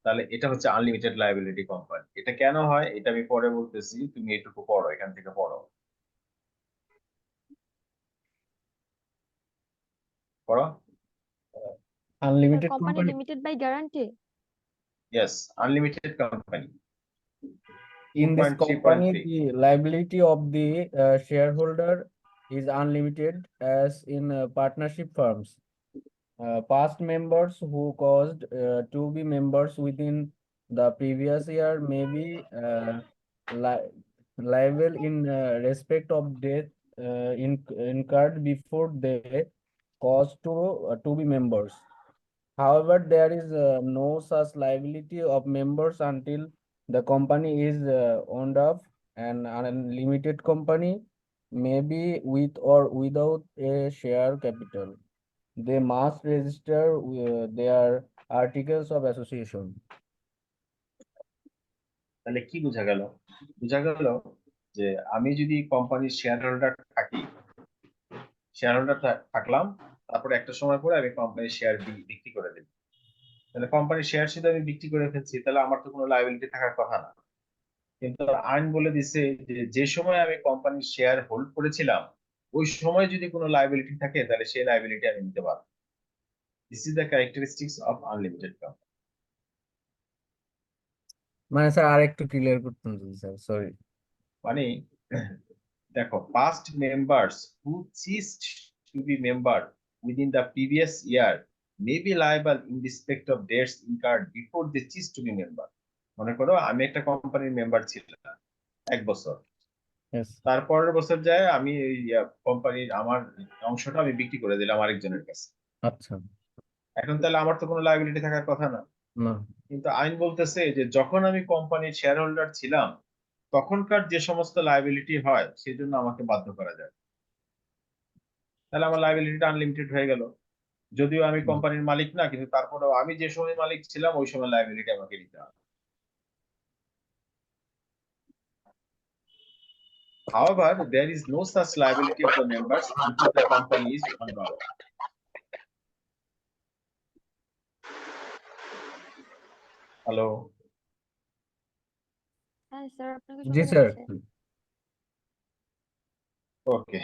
তাহলে এটা হচ্ছে আনলিমিটেড লায়াবিলিটি কোম্পানি। এটা কেন হয় এটা আমি পরে বলতেছি, তুমি এটুকু পড়ো, এখান থেকে পড়ো, পড়ো।
Sir
unlimited
company
company,
limited by guarantee.
Yes, unlimited company.
in this company
2.3.3
the liability of the shareholder is unlimited as in partnership firms. Past members who caused to be members within the previous year may be li liable in respect of death incurred before they caused to be members. However, there is no such liability of members until the company is owned of an unlimited company, may be with or without a share capital. They must register their articles of association.
তাহলে কি বোঝা গেল? বোঝা গেল যে আমি যদি কোম্পানির শেয়ার হোল্ডার থাকি, শেয়ার হোল্ডার থাকলাম, তারপরে একটা সময় পরে আমি কোম্পানির শেয়ার বিক্রি করে দিই, তাহলে কোম্পানির শেয়ার যদি আমি বিক্রি করে ফেলছি তাহলে আমার তো কোনো লায়াবিলিটি থাকার কথা না। কিন্তু আইন বলে দিছে যে যে সময় আমি কোম্পানির শেয়ার হোল্ড করেছিলাম ওই সময় যদি কোনো লায়াবিলিটি থাকে তাহলে সেই লায়াবিলিটি আমি নিতে পারবো। This is the characteristics of unlimited company.
মানে স্যার আরেকটু ক্লিয়ার করতেন যদি স্যার, সরি।
মানে দেখো, past members who ceased to be member within the previous year may be liable in respect of debts incurred before they ceased to be member. মনে করো আমি একটা কোম্পানির মেম্বার ছিলাম 1 বছর,
Yes.
তারপরের বছর যায় আমি এই কোম্পানির আমার অংশটা আমি বিক্রি করে দিলাম আরেকজনের কাছে।
আচ্ছা।
এখন তাহলে আমার তো কোনো লায়াবিলিটি থাকার কথা না,
না।
কিন্তু আইন বলতেছে যে যখন আমি কোম্পানির শেয়ার হোল্ডার ছিলাম তখনকার যে সমস্ত লায়াবিলিটি হয় সেজন্য আমাকে বাধ্য করা যায়, তাহলে আমার লায়াবিলিটিটা আনলিমিটেড হয়ে গেল। যদিও আমি
হুম।
কোম্পানির মালিক না, কিন্তু তারপরেও আমি যে সময় মালিক ছিলাম ওই সময় লায়াবিলিটি আমাকে নিতে হবে। However, there is no such liability of the members until the company is wound up. Hello,
হ্যাঁ স্যার, আপনাকে
জি
শোনা
স্যার।
যাচ্ছে।
ওকে,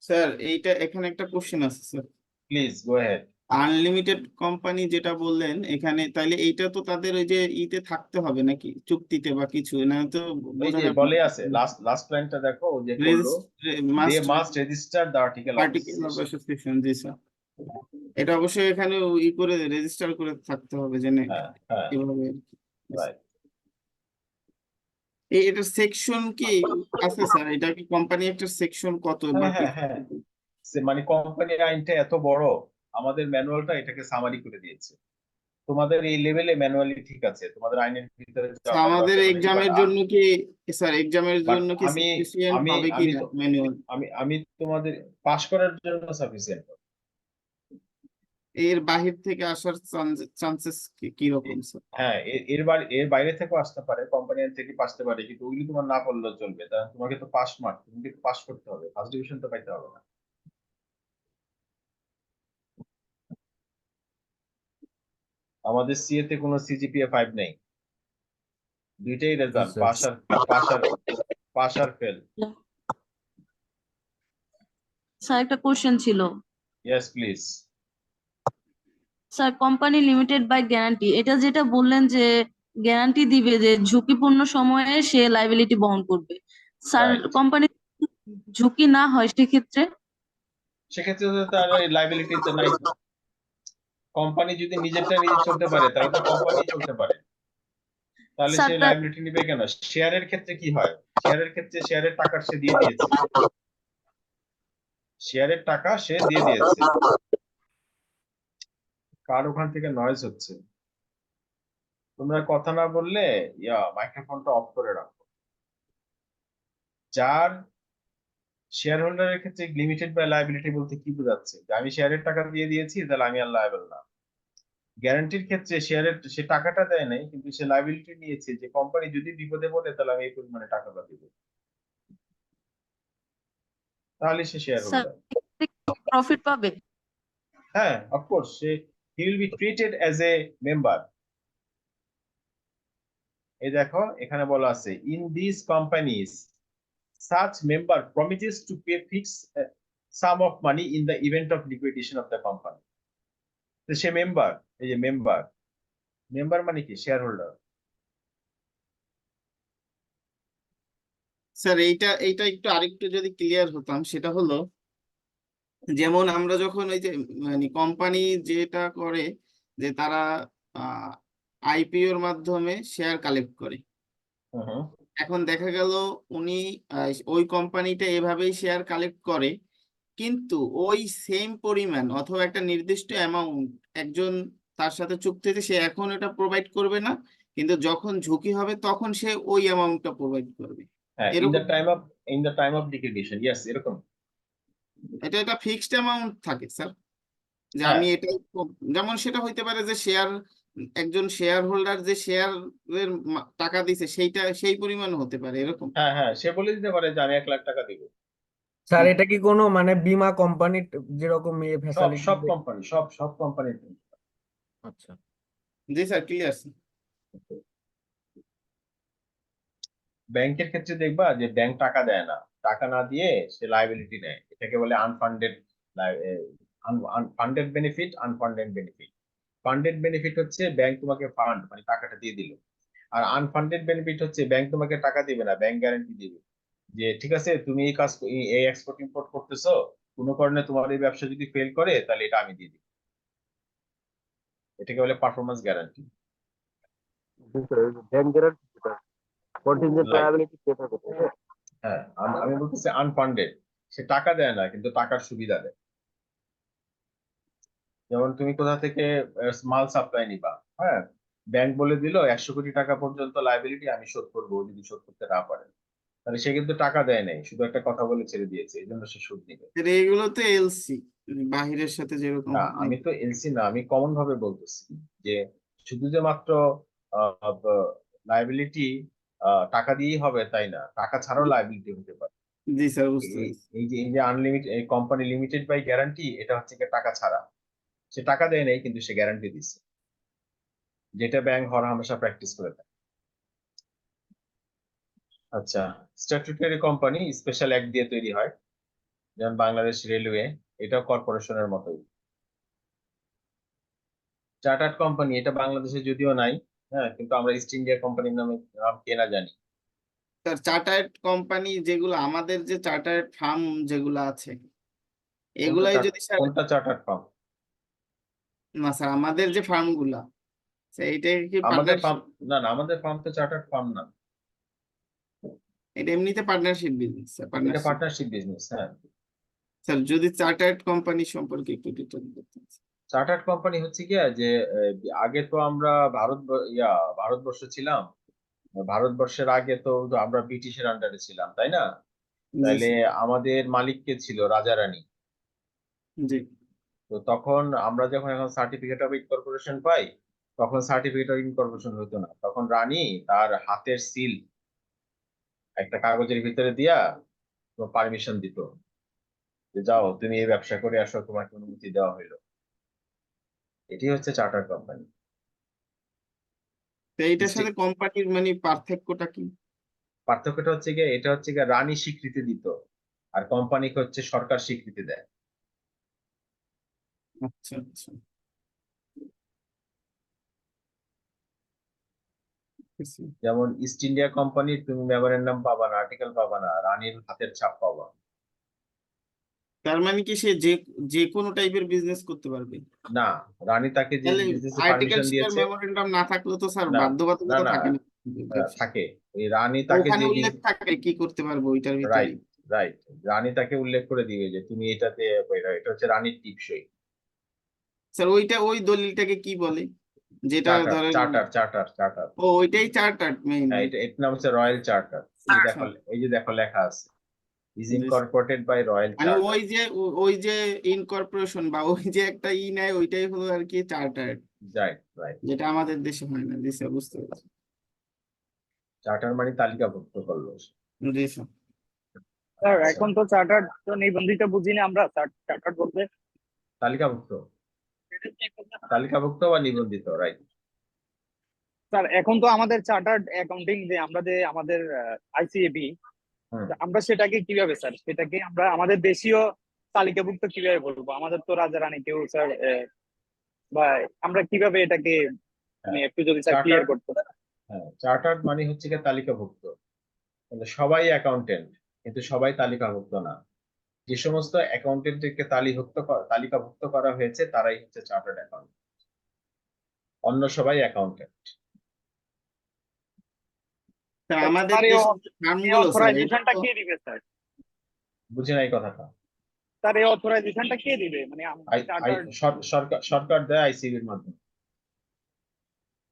স্যার এইটা এখানে একটা কোশ্চেন আছে sir,
please go head.
Unlimited company যেটা বললেন এখানে, তাইলে এইটা তো তাদের ওই যে ইতে থাকতে হবে নাকি চুক্তিতে বা কিছু, না তো
এই
বোঝা
যে
যাবে
বলে আছে লাস্ট লাইনটা দেখো, ও যে করলো, they
must
must register the article of
article of association. জি স্যার, এটা অবশ্যই এখানে ই করে রেজিস্টার করে থাকতে হবে যে
হ্যাঁ হ্যাঁ,
এভাবে।
রাইট।
এটার সেকশন কি আছে স্যার? এটা কি কোম্পানি একটা সেকশন কত বা
হ্যাঁ
কি?
হ্যাঁ হ্যাঁ, মানে কোম্পানির আইনটা এত বড়, আমাদের ম্যানুয়ালটা এটাকে সামারি করে দিয়েছে। তোমাদের এই লেভেলে ম্যানুয়ালি ঠিক আছে, তোমাদের আইনের ভিতরে যাওয়ার
আমাদের
দরকার নেই,
এক্সামের জন্য কি স্যার, এক্সামের
বাট
জন্য কি
আমি
সাফিসিয়েন্ট
আমি
হবে কি
আমি
না
তো
ম্যানুয়াল?
আমি তোমাদের পাশ করার জন্য সাফিসিয়েন্ট।
এর বাহির থেকে আসার চান্সেস কি রকম স্যার?
হ্যাঁ, এর বাইরে থেকেও আসতে পারে, কোম্পানি থেকে আসতে পারে, কিন্তু ওইগুলি তোমার না পড়লেও চলবে, কারণ তোমাকে তো পাস মার্ক, তুমি কিন্তু পাস করতে হবে, ফার্স্ট ডিভিশন তো পাইতে হবে না। আমাদের সিএ তে কোনো সিজিপিএ 5 নেই, দুইটাই রেজাল্ট,
স্যার।
পাস আর ফেল।
স্যার একটা কোশ্চেন ছিল।
Yes please.
Sir company limited by guarantee, এটা যেটা বললেন যে গ্যারান্টি দিবে যে ঝুঁকিপূর্ণ সময়ে সে লাইবিলিটি বহন করবে, স্যার
রাইট,
কোম্পানি ঝুঁকি না হয় সেক্ষেত্রে?
সেক্ষেত্রে তো তার লাইবিলিটি তো নাই। কোম্পানি যদি নিজেরটা নিজে চলতে পারে তাহলে তো কোম্পানি চলতে পারে, তাহলে
স্যার
সে লাইবিলিটি নিবে কেন? শেয়ারের ক্ষেত্রে কি হয়, শেয়ারের ক্ষেত্রে শেয়ারের টাকা সে দিয়ে দিয়েছে, শেয়ারের টাকা সে দিয়ে দিয়েছে। কার ওখান থেকে নয়েজ হচ্ছে? তোমরা কথা না বললে মাইক্রোফোনটা অফ করে রাখো। যার শেয়ার হোল্ডারের ক্ষেত্রে লিমিটেড বাই লায়াবিলিটি বলতে কি বোঝাচ্ছে? যে আমি শেয়ারের টাকা দিয়ে দিয়েছি তাহলে আমি আর লায়াবল না। গ্যারান্টির ক্ষেত্রে সে টাকাটা দেয় নাই, কিন্তু সে লায়াবিলিটি নিয়েছে যে কোম্পানি যদি বিপদে পড়ে তাহলে আমি এই পরিমাণে টাকাটা দিব, তাহলে সে শেয়ার
স্যার
হোল্ডার।
প্রফিট পাবে?
হ্যাঁ, of course he will be treated as a member. এই দেখো এখানে বলা আছে, in these companies such member promises to pay fixed sum of money in the event of liquidation of the company. তো সে member, এই যে মেম্বার মানে কি? Share holder.
স্যার এইটা একটু আরেকটু যদি ক্লিয়ার হতাম, সেটা হলো যেমন আমরা যখন ওই যে মানে কোম্পানি যেটা করে যে তারা আইপিওর মাধ্যমে শেয়ার কালেক্ট করে। এখন দেখা গেল উনি ওই কোম্পানিটা এভাবেই শেয়ার কালেক্ট করে, কিন্তু ওই সেম পরিমাণ অথবা একটা নির্দিষ্ট অ্যামাউন্ট একজন তার সাথে চুক্তিতে সে এখন এটা প্রোভাইড করবে না, কিন্তু যখন ঝুঁকি হবে তখন সে ওই অ্যামাউন্টটা প্রোভাইড করবে।
হ্যাঁ,
এরকম
in the time of liquidation, yes, এরকম।
এটা ফিক্সড অ্যামাউন্ট থাকে স্যার, যে
হ্যাঁ
আমি এটা যেমন সেটা হইতে পারে যে একজন শেয়ার হোল্ডার যে শেয়ারের টাকা দিছে সেইটা সেই পরিমাণ হতে পারে এরকম।
হ্যাঁ হ্যাঁ, সে বলে দিতে পারে যে আমি 1 লাখ টাকা দিব।
স্যার এটা কি কোনো মানে বীমা কোম্পানি যেরকম ফ্যাসিলিটি?
সব কোম্পানি।
আচ্ছা।
জি স্যার, ক্লিয়ার।
ব্যাংকের ক্ষেত্রে দেখবা যে ব্যাংক টাকা দেয় না, টাকা না দিয়ে সে লায়াবিলিটি নেয়, এটাকে বলে unfunded funded benefit, unfunded benefit. Funded benefit হচ্ছে ব্যাংক তোমাকে ফান্ড মানে টাকাটা দিয়ে দিল, আর আনফান্ডেড বেনিফিট হচ্ছে ব্যাংক তোমাকে টাকা দিবে না, ব্যাংক গ্যারান্টি দিবে যে ঠিক আছে তুমি এই এক্সপোর্ট ইম্পোর্ট করতেছো, কোনো কারণে তোমার এই ব্যবসা যদি ফেল করে তাহলে এটা আমি দিয়ে দিব, এটাকে বলে performance guarantee.
Bank guarantee contingent liability সেটা কোথায়?
হ্যাঁ, আমি বলতেছি আনফান্ডেড, সে টাকা দেয় না কিন্তু টাকার সুবিধা দেয়। যেমন তুমি কোথা থেকে মাল সাপ্লাই নিবা, হ্যাঁ, ব্যাংক বলে দিল 100 কোটি টাকা পর্যন্ত লাইবিলিটি আমি শোধ করবো, ও যদি শোধ করতে না পারে তাহলে সে কিন্তু টাকা দেয় নাই, শুধু একটা কথা বলে ছেড়ে দিয়েছে, এই জন্য সে সুদ নিবে।
এগুলো তো এলসি, বাহিরের সাথে যেরকম
না,
হয়।
আমি তো এলসি না, আমি কমন ভাবে বলতেছি যে শুধু যে মাত্র লাইবিলিটি টাকা দিয়েই হবে তাই না, টাকা ছাড়াও লাইবিলিটি হতে পারে।
জি স্যার, বুঝতে
এই
পারছি।
এই যে unlimited company limited by guarantee, এটা হচ্ছে কি টাকা ছাড়া, সে টাকা দেয় নাই কিন্তু সে গ্যারান্টি দিচ্ছে, যেটা ব্যাংক হর হামেশা প্র্যাকটিস করে থাকে। আচ্ছা, স্ট্যাটুটরি কোম্পানি স্পেশাল অ্যাক্ট দিয়ে তৈরি হয়, যেমন বাংলাদেশ রেলওয়ে, এটাও কর্পোরেশনের মতোই। চার্টার্ড কোম্পানি, এটা বাংলাদেশে যদিও নাই, হ্যাঁ, কিন্তু আমরা ইস্ট ইন্ডিয়া কোম্পানির নাম কেনা জানি।
স্যার চার্টার্ড কোম্পানি যেগুলো, আমাদের যে চার্টার্ড ফার্ম যেগুলো আছে, এগুলাই যদি স্যার,
কোনটা চার্টার্ড ফার্ম?
না স্যার আমাদের যে ফার্ম গুলা, এইটা কি
আমাদের ফার্ম,
পার্টনারশিপ?
না না, আমাদের ফার্ম তো চার্টার্ড ফার্ম না,
এটা এমনিতে পার্টনারশিপ বিজনেস স্যার,
এটা
পার্টনারশিপ।
Partnership business. হ্যাঁ,
স্যার যদি চার্টার্ড কোম্পানি সম্পর্কে একটু ডিটেল বলতেন।
চার্টার্ড কোম্পানি হচ্ছে কি যে আগে তো আমরা ভারতবর্ষ ছিলাম, ভারতবর্ষের আগে তো আমরা ব্রিটিশের আন্ডারে ছিলাম, তাই না?
জি
তাইলে
স্যার।
আমাদের মালিক কে ছিল? রাজা রানী।
জি
তো তখন আমরা যখন এখন সার্টিফিকেট অফ ইনকর্পোরেশন পাই, তখন সার্টিফিকেট অফ ইনকর্পোরেশন হতো না, তখন রানী তার হাতের সিল একটা কাগজের ভিতরে দিয়া পারমিশন দিত যে যাও তুমি এই ব্যবসা করে আসো, তোমাকে অনুমতি দেওয়া হইলো। এটি হচ্ছে চার্টার্ড কোম্পানি।
তো এইটার সাথে কোম্পানির মানে পার্থক্যটা কি?
পার্থক্যটা হচ্ছে গিয়ে, এটা হচ্ছে গিয়ে রানী স্বীকৃতি দিত, আর কোম্পানিকে হচ্ছে সরকার স্বীকৃতি দেয়।
আচ্ছা আচ্ছা, বুঝছি।
যেমন ইস্ট ইন্ডিয়া কোম্পানির তুমি মেমোরেন্ডাম পাবা না, আর্টিকেল পাবা না, রানীর হাতের ছাপ পাবা।
তার মানে কি সে যে যে কোনো টাইপের বিজনেস করতে পারবে?
না, রানী তাকে যে
তাহলে
বিজনেসে
আর্টিকেল
পারমিশন
শেয়ার
দিয়েছে,
মেমোরেন্ডাম না থাকলেও তো স্যার
না না
বাধ্যবাধকতা
না,
থাকে না ব্যবসা?
থাকে, এই রানী তাকে
ওখানে
যে
উল্লেখ থাকে কি করতে পারবো ওইটার ভিতরেই।
রাইট, রাইট, রানী তাকে উল্লেখ করে দিবে যে তুমি এটাতে, এটা হচ্ছে রানীর টিপসই।
স্যার ওইটা, ওই দলিলটাকে কি বলে, যেটা
চার্টার
ধরেন?
চার্টার চার্টার চার্টার
ও ওইটাই চার্টার্ড
হ্যাঁ,
মেইনলি।
এটার নাম হচ্ছে রয়্যাল চার্টার।
আচ্ছা,
এই যে দেখো লেখা আছে, ইজ
জি স্যার।
ইনকর্পোরেটেড বাই রয়্যাল
মানে
চার্টার।
ওই যে ইনকর্পোরেশন বা ওই যে একটা নেয়, ওইটাই হলো আর কি চার্টার্ড,
রাইট, রাইট।
যেটা আমাদের দেশে হয় না। জি স্যার, বুঝতে পারছি।
চার্টার মানে তালিকাভুক্ত করলো।
জি স্যার।
স্যার
আচ্ছা,
এখন তো চার্টার্ড তো নিবন্ধিত বুঝি না আমরা, চার্টার্ড বলতে
তালিকাভুক্ত, তালিকাভুক্ত বা নিবন্ধিত, রাইট।
স্যার এখন তো আমাদের চার্টার্ড অ্যাকাউন্টিং যে আমরা যে আমাদের আইসিএবি,
হুম।
আমরা সেটাকে কিভাবে স্যার, সেটাকে আমরা আমাদের দেশীয় তালিকাভুক্ত কিভাবে বলবো? আমাদের তো রাজা রানী কেউ স্যার, বা আমরা কিভাবে এটাকে মানে
হ্যাঁ,
একটু যদি স্যার
চার্টার,
ক্লিয়ার করতে।
হ্যাঁ, চার্টার্ড মানে হচ্ছে গিয়ে তালিকাভুক্ত, মানে সবাই অ্যাকাউন্টেন্ট কিন্তু সবাই তালিকাভুক্ত না। যে সমস্ত অ্যাকাউন্টেন্টকে তালিকাভুক্ত করা হয়েছে তারাই হচ্ছে চার্টার্ড অ্যাকাউন্ট, অন্য সবাই অ্যাকাউন্টেন্ট।
স্যার আমাদের
স্যার
দেশের যে ফার্ম গুলো স্যার, এটা
অথরাইজেশনটা
তো
কে দিবে স্যার?
বুঝি নাই কথাটা।
স্যার এই অথরাইজেশনটা কে দিবে মানে চার্টার্ড?
সরকার দেয় আইসিবির মাধ্যমে।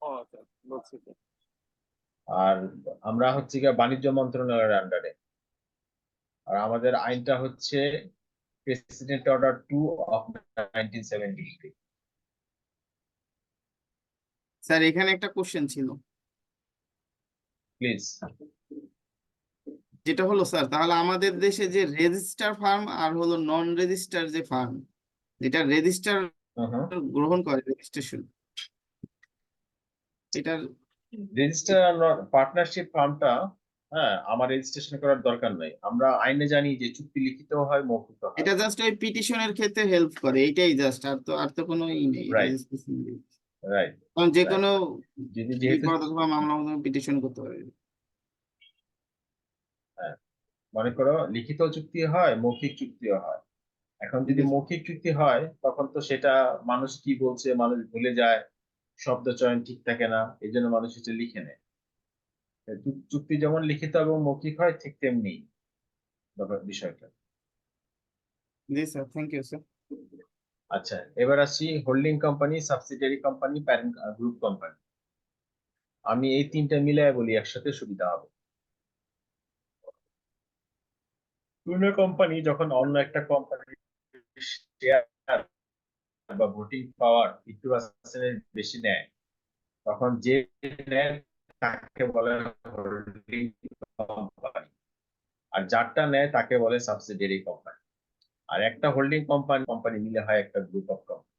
ও স্যার, বুঝছি স্যার।
আর আমরা হচ্ছে গিয়ে বাণিজ্য মন্ত্রণালয়ের আন্ডারে, আর আমাদের আইনটা হচ্ছে প্রেসিডেন্ট অর্ডার 2 অফ 1973।
স্যার এখানে একটা কোশ্চেন ছিল,
প্লিজ।
যেটা হলো স্যার, তাহলে আমাদের দেশে যে রেজিস্টার ফার্ম আর হলো নন রেজিস্টার যে ফার্ম, যেটা রেজিস্টার গ্রহণ করে রেজিস্ট্রেশন, এটার
রেজিস্টার পার্টনারশিপ ফার্মটা, হ্যাঁ, আমার রেজিস্ট্রেশন করার দরকার নাই, আমরা আইনে জানি যে চুক্তি লিখিত হয়, মৌখিক হয়।
এটা জাস্ট ওই পিটিশনের ক্ষেত্রে হেল্প করে, এইটাই জাস্ট, আর তো কোনো ই নেই
রাইট,
রেজিস্ট্রেশন।
রাইট,
কারণ যে
রাইট।
কোনো
যেহেতু,
বিপদ অথবা মামলা পিটিশন করতে পারে।
হ্যাঁ, মনে করো লিখিত চুক্তি হয়, মৌখিক চুক্তিও হয়। এখন যদি মৌখিক চুক্তি হয় তখন তো সেটা মানুষ কি বলছে মানুষ ভুলে যায়, শব্দ চয়ন ঠিক থাকে না, এই জন্য মানুষ এটা লিখে নেয়। চুক্তি যেমন লিখিত এবং মৌখিক হয় ঠিক তেমনি বিষয়টা।
জি স্যার, থ্যাংক ইউ স্যার।
আচ্ছা, এবার আসি holding company, subsidiary company, parent group company. আমি এই তিনটা মিলায় বলি, একসাথে সুবিধা হবে। কোনো কোম্পানি যখন অন্য একটা কোম্পানির শেয়ার বা ভোটিং পাওয়ার 50% বেশি নেয়, তখন যে নেয় তাকে বলে হোল্ডিং কোম্পানি, আর যারটা নেয় তাকে বলে সাবসিডিয়ারি কোম্পানি। আর একটা হোল্ডিং কোম্পানি মিলে হয় একটা গ্রুপ অফ কোম্পানি।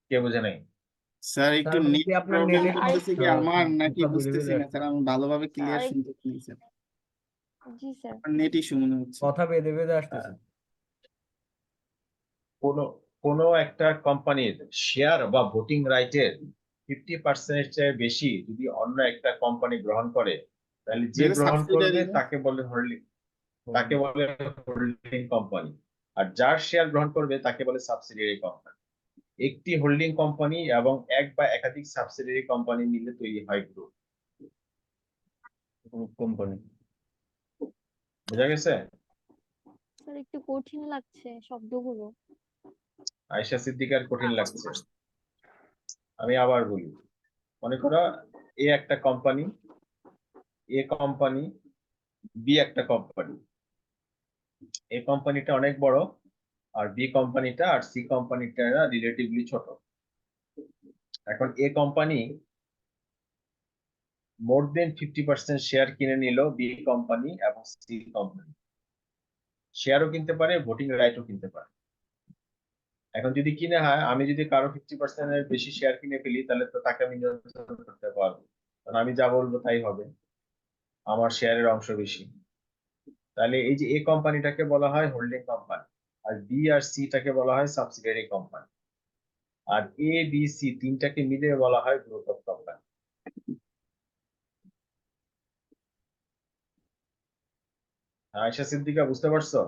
কে বোঝে নাই?
স্যার একটু
স্যার মানে
নেট
কি আপনার
প্রবলেম
নেটে
করতেছে কি আমার, নাকি
কথা বেরিয়ে
বুঝতেছি না
যাচ্ছে?
স্যার, আমি ভালোভাবে ক্লিয়ার
আরেক-
শুনতে পাচ্ছি স্যার।
জি স্যার।
নেট ইস্যু মনে হচ্ছে।
কথা বেঁধে বেঁধে আসতেছে।
কোনো কোনো একটা কোম্পানির শেয়ার বা ভোটিং রাইটের 50% চেয়ে বেশি যদি অন্য একটা কোম্পানি গ্রহণ করে, তাহলে যে
এটা
গ্রহণ করবে
সাবসিডিয়ারি।
তাকে বলে হোল্ডিং কোম্পানি, আর যার শেয়ার গ্রহণ করবে তাকে বলে সাবসিডিয়ারি কোম্পানি। একটি হোল্ডিং কোম্পানি এবং এক বা একাধিক সাবসিডিয়ারি কোম্পানি মিলে তৈরি হয় গ্রুপ
কোম্পানি।
বোঝা গেছে?
স্যার একটু কঠিন লাগছে শব্দগুলো।
আয়েশা সিদ্দিকার কঠিন লাগছে। আমি আবার বলি, মনে করো এ একটা কোম্পানি, বি একটা কোম্পানি। এ কোম্পানিটা অনেক বড়, আর বি কোম্পানিটা আর সি কোম্পানিটা রিলেটিভলি ছোট। এখন a company more then 50% share কিনে নিল বি কোম্পানি এবং সি কোম্পানি। শেয়ারও কিনতে পারে, ভোটিং রাইটও কিনতে পারে। এখন যদি কিনে হয়, আমি যদি কারো 50% এর বেশি শেয়ার কিনে ফেলি, তাহলে তো তাকে আমি নিয়ন্ত্রণ করতে পারবো, কারণ আমি যা বলবো তাই হবে, আমার শেয়ারের অংশ বেশি। তাহলে এই যে এ কোম্পানিটাকে বলা হয় হোল্ডিং কোম্পানি, আর বি আর সি টাকে বলা হয় সাবসিডিয়ারি কোম্পানি, আর এ বি সি তিনটাকে মিলে বলা হয় group of company. Ayesha Siddika, বুঝতে পারছো?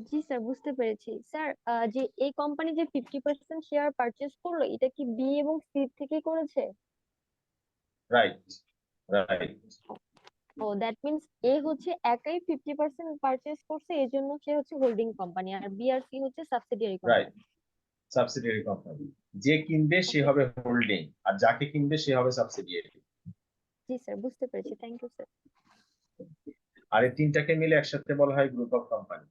জি স্যার, বুঝতে পেরেছি স্যার। যে এই কোম্পানি যে 50% শেয়ার পারচেজ করলো, এটা কি বি এবং সি থেকে করেছে?
Right, right.
ও, দ্যাট মিনস এ হচ্ছে একাই 50% পারচেজ করছে, এই জন্য সে হচ্ছে হোল্ডিং কোম্পানি, আর বি আর সি হচ্ছে subsidiary
right,
company.
Subsidiary company. যে কিনবে সে
ওকে,
হবে হোল্ডিং, আর যাকে কিনবে সে হবে সাবসিডিয়ারি।
জি স্যার, বুঝতে পেরেছি, থ্যাংক ইউ স্যার।
আর এই তিনটাকে মিলে একসাথে বলা হয় গ্রুপ অফ কোম্পানি।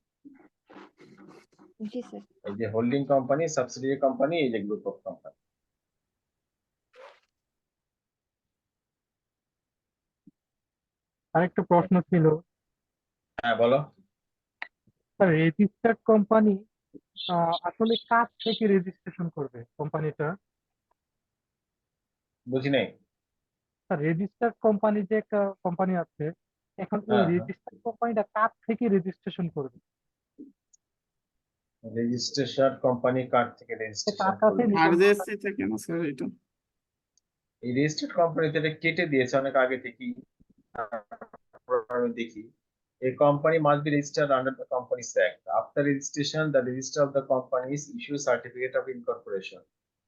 জি স্যার।
এই যে হোল্ডিং কোম্পানি, সাবসিডিয়ারি কোম্পানি, এই যে গ্রুপ অফ কোম্পানি।
আরেকটা প্রশ্ন ছিল,
হ্যাঁ, বলো।
স্যার রেজিস্টার্ড কোম্পানি আসলে কাজ থেকে রেজিস্ট্রেশন করবে কোম্পানিটা?
বুঝি নাই।
স্যার রেজিস্টার্ড কোম্পানি যে একটা কোম্পানি আছে, এখন এই
হ্যাঁ, হ্যাঁ।
রেজিস্টার্ড কোম্পানিটা কাজ থেকে রেজিস্ট্রেশন করবে?
রেজিস্ট্রেশন কোম্পানি কার্ড থেকে
সে
রেজিস্ট্রেশন
তার কাছে
করবে।
নিবন্ধন
আরজেএসসি থেকে না স্যার এটা?
এই রেজিস্টার্ড কোম্পানিতে এটা কেটে দিয়েছে অনেক আগে থেকেই। আমি দেখি, a company must be registered under the Companies Act. After registration, the register of the companies issue certificate of incorporation.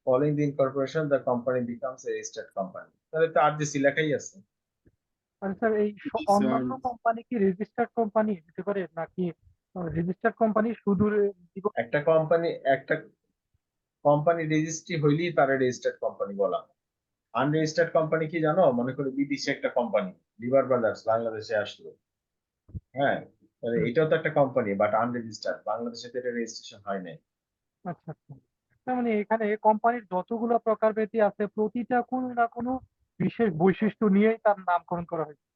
Following the incorporation, the company becomes a registered company. তাহলে তো আরজিসি লেখাই আছে।
মানে স্যার এই
স্যার
অন্যান্য company কি registered company হতে পারে, নাকি রেজিস্টার্ড কোম্পানি শুধু
একটা কোম্পানি রেজিস্ট্রি হইলেই তারা রেজিস্টার্ড কোম্পানি বলা হয়। আনরেজিস্টার্ড কোম্পানি কি জানো? মনে করো বিদেশি একটা কোম্পানি, লিভার ব্রাদার্স বাংলাদেশে আসলো, হ্যাঁ, তাহলে এটাও তো একটা কোম্পানি, বাট আনরেজিস্টার্ড, বাংলাদেশে তো এটা রেজিস্ট্রেশন হয় নাই।
আচ্ছা আচ্ছা, তার মানে এখানে কোম্পানির যতগুলো প্রকারভেদই আছে প্রতিটা কোনো না কোনো বিশেষ বৈশিষ্ট্য নিয়েই তার নামকরণ করা হয়েছে।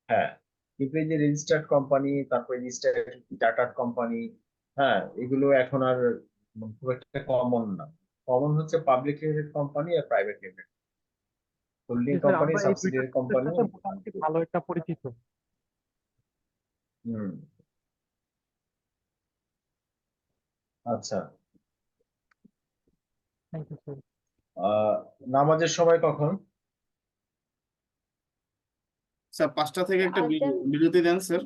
হ্যাঁ, কিন্তু এই যে রেজিস্টার্ড কোম্পানি, তারপর রেজিস্টার্ড চার্টার্ড কোম্পানি, হ্যাঁ, এগুলো এখন আর খুব একটা কমন না। কমন হচ্ছে পাবলিক লিমিটেড কোম্পানি আর প্রাইভেট লিমিটেড, হোল্ডিং
জি স্যার,
কোম্পানি,
আমরা এই দুইটা
সাবসিডিয়ারি
শব্দের
কোম্পানি।
সাথে মোটামুটি ভালো একটা পরিচিত।
হুম, আচ্ছা।
Thank you sir.
আহ নামাজের সময় কখন?
স্যার 5টা থেকে একটা
আজান।
বিরতি দেন স্যার।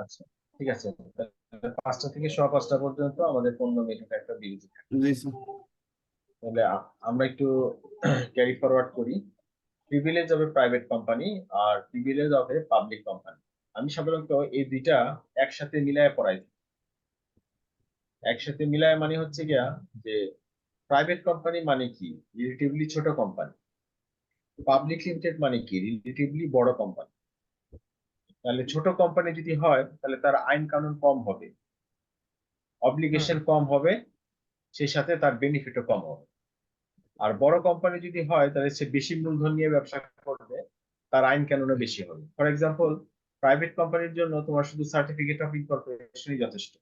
আচ্ছা, ঠিক আছে, তাহলে 5টা থেকে 5:15 পর্যন্ত আমাদের 15 মিনিটের একটা বিরতি থাকে।
জি স্যার।
তাহলে আমরা একটু ক্যারি ফরওয়ার্ড করি। Privilege of a private company আর privilege of a public company. আমি সাধারণত এই দুইটা একসাথে মিলায় পড়াই। একসাথে মিলায় মানে হচ্ছে গিয়া যে প্রাইভেট কোম্পানি মানে কি, রিলেটিভলি ছোট কোম্পানি। পাবলিক লিমিটেড মানে কি, রিলেটিভলি বড় কোম্পানি। তাহলে ছোট কোম্পানি যদি হয় তাহলে তার আইন কানুন কম হবে, অব্লিগেশন কম হবে, সেই সাথে তার বেনিফিটও কম হবে। আর বড় কোম্পানি যদি হয় তাহলে সে বেশি মূলধন নিয়ে ব্যবসা করবে, তার আইন কানুনও বেশি হবে। ফর এক্সাম্পল, প্রাইভেট কোম্পানির জন্য তোমার শুধু সার্টিফিকেট অফ ইনকর্পোরেশনই যথেষ্ট,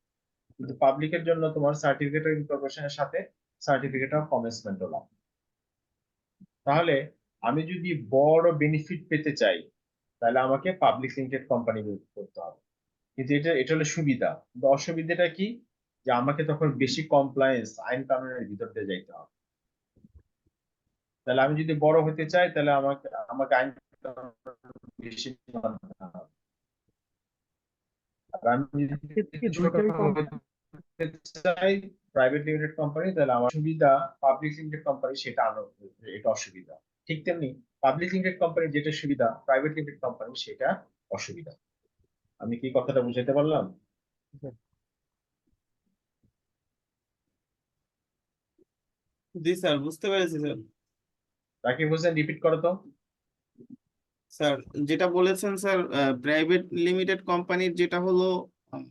কিন্তু পাবলিকের জন্য তোমার সার্টিফিকেট অফ ইনকর্পোরেশনের সাথে সার্টিফিকেট অফ কমেন্সমেন্টও লাগে। তাহলে আমি যদি বড় বেনিফিট পেতে চাই তাহলে আমাকে পাবলিক লিমিটেড কোম্পানি করতে হবে। কিন্তু এটা হলো সুবিধা, কিন্তু অসুবিধাটা কি, যে আমাকে তখন বেশি কমপ্লায়েন্স আইন কানুনের ভিতর দিয়ে যাইতে হবে। তাহলে আমি যদি বড় হতে চাই তাহলে আমাকে আমাকে আইন কানুন বেশি মানতে হবে। আর আমি
এক্ষেত্রে কি
যদি ছোট
দুইটাই
হতে চাই, প্রাইভেট লিমিটেড কোম্পানি, তাহলে আমার সুবিধা পাবলিক লিমিটেড কোম্পানি, সেটা এটা অসুবিধা। ঠিক তেমনি পাবলিক লিমিটেড কোম্পানি যেটা সুবিধা, প্রাইভেট লিমিটেড কোম্পানি সেটা অসুবিধা। আমি কি কথাটা বুঝাতে পারলাম?
জি স্যার, বুঝতে পেরেছি স্যার।
রাকিব হোসেন, রিপিট করো তো।
স্যার যেটা বলেছেন স্যার, প্রাইভেট লিমিটেড কোম্পানির যেটা হলো আহ,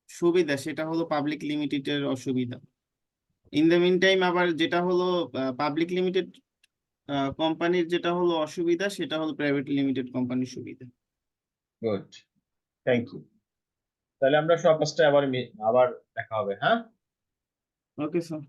সুবিধা, সেটা হলো পাবলিক লিমিটেডের অসুবিধা। ইন দ্য মিন টাইম আবার যেটা হলো পাবলিক লিমিটেড কোম্পানির যেটা হলো অসুবিধা, সেটা হলো প্রাইভেট লিমিটেড কোম্পানির সুবিধা।
Good, thank you. তাহলে আমরা সব পাঁচটা আবার দেখা হবে, হ্যাঁ?
Okay sir.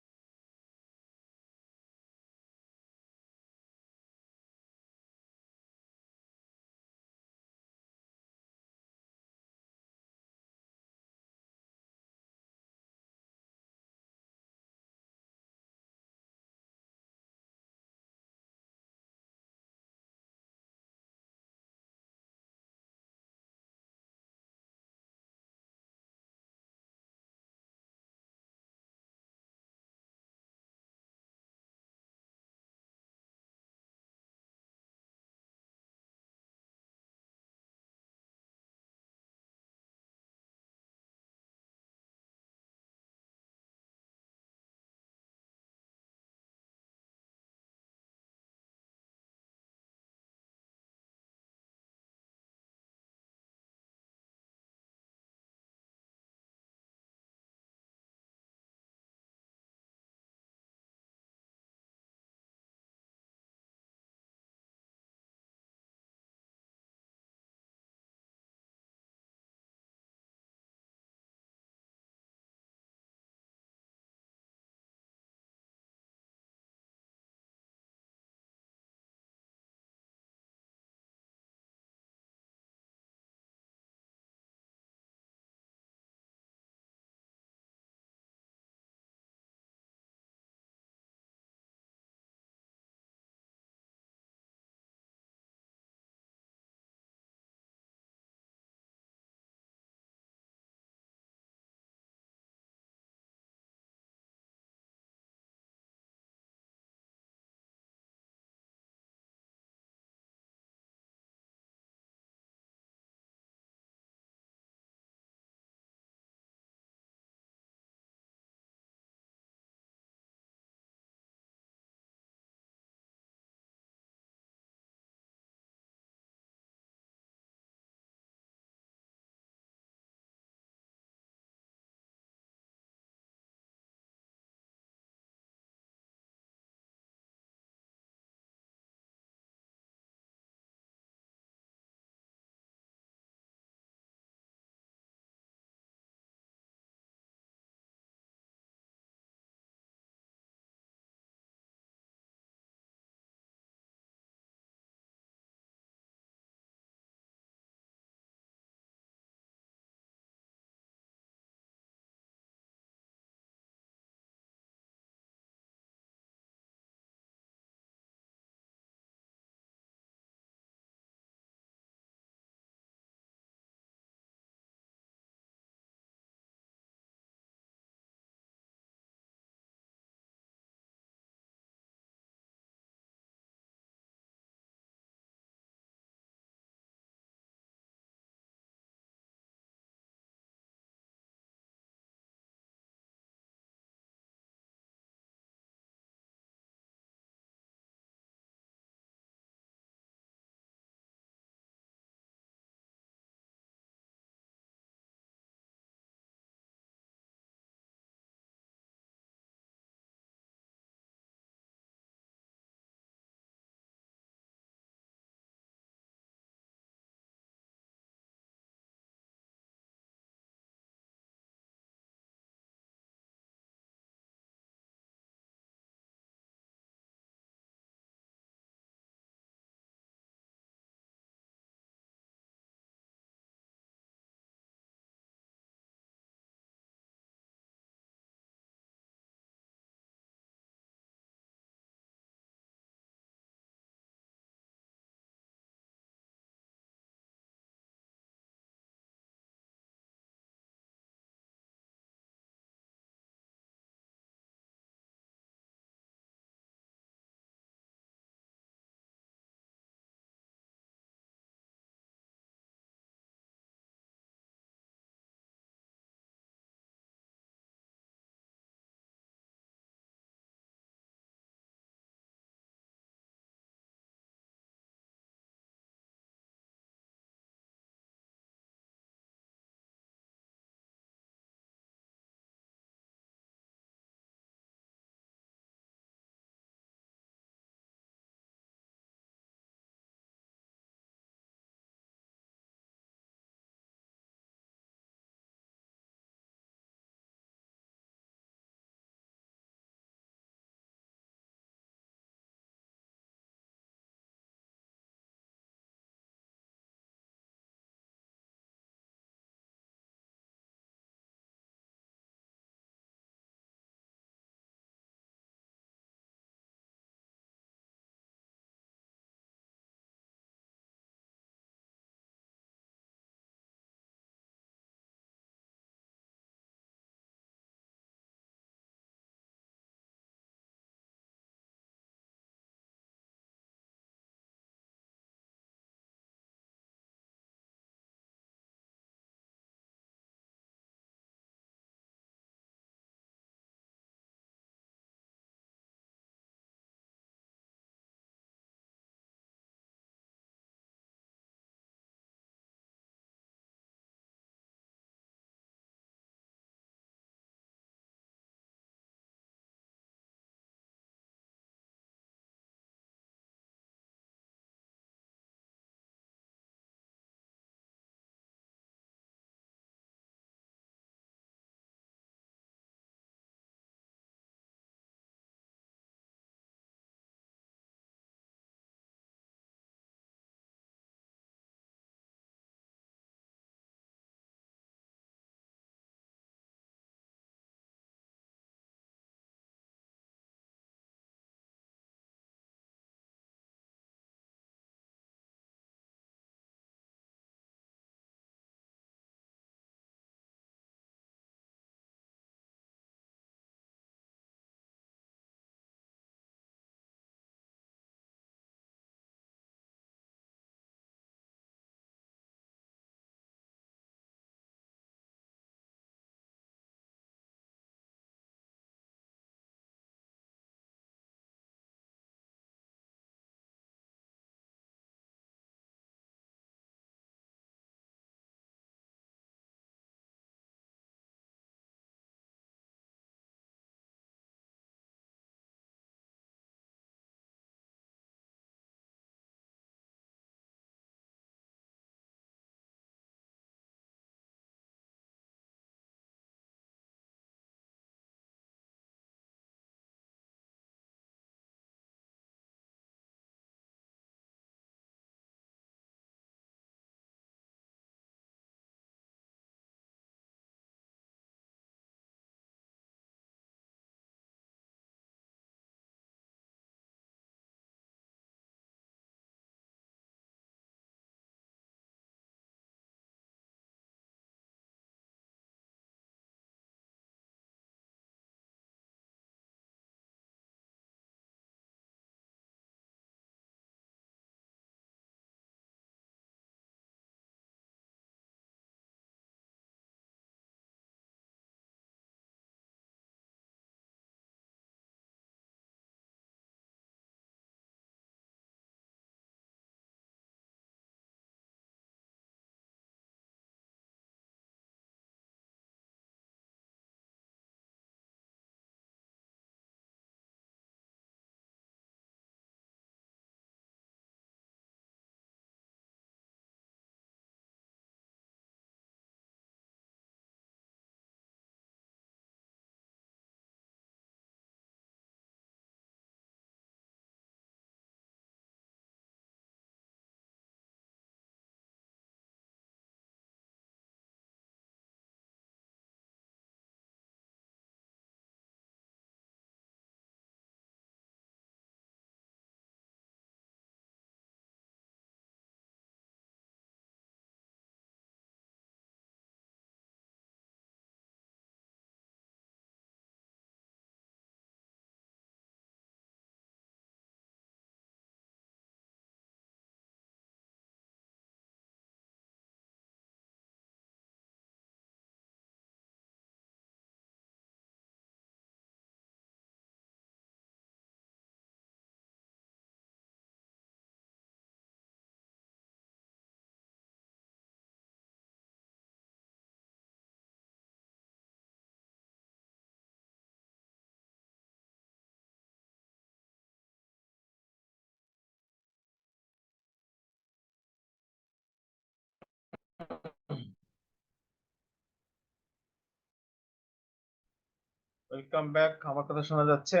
Welcome back. আমার কথা শোনা যাচ্ছে?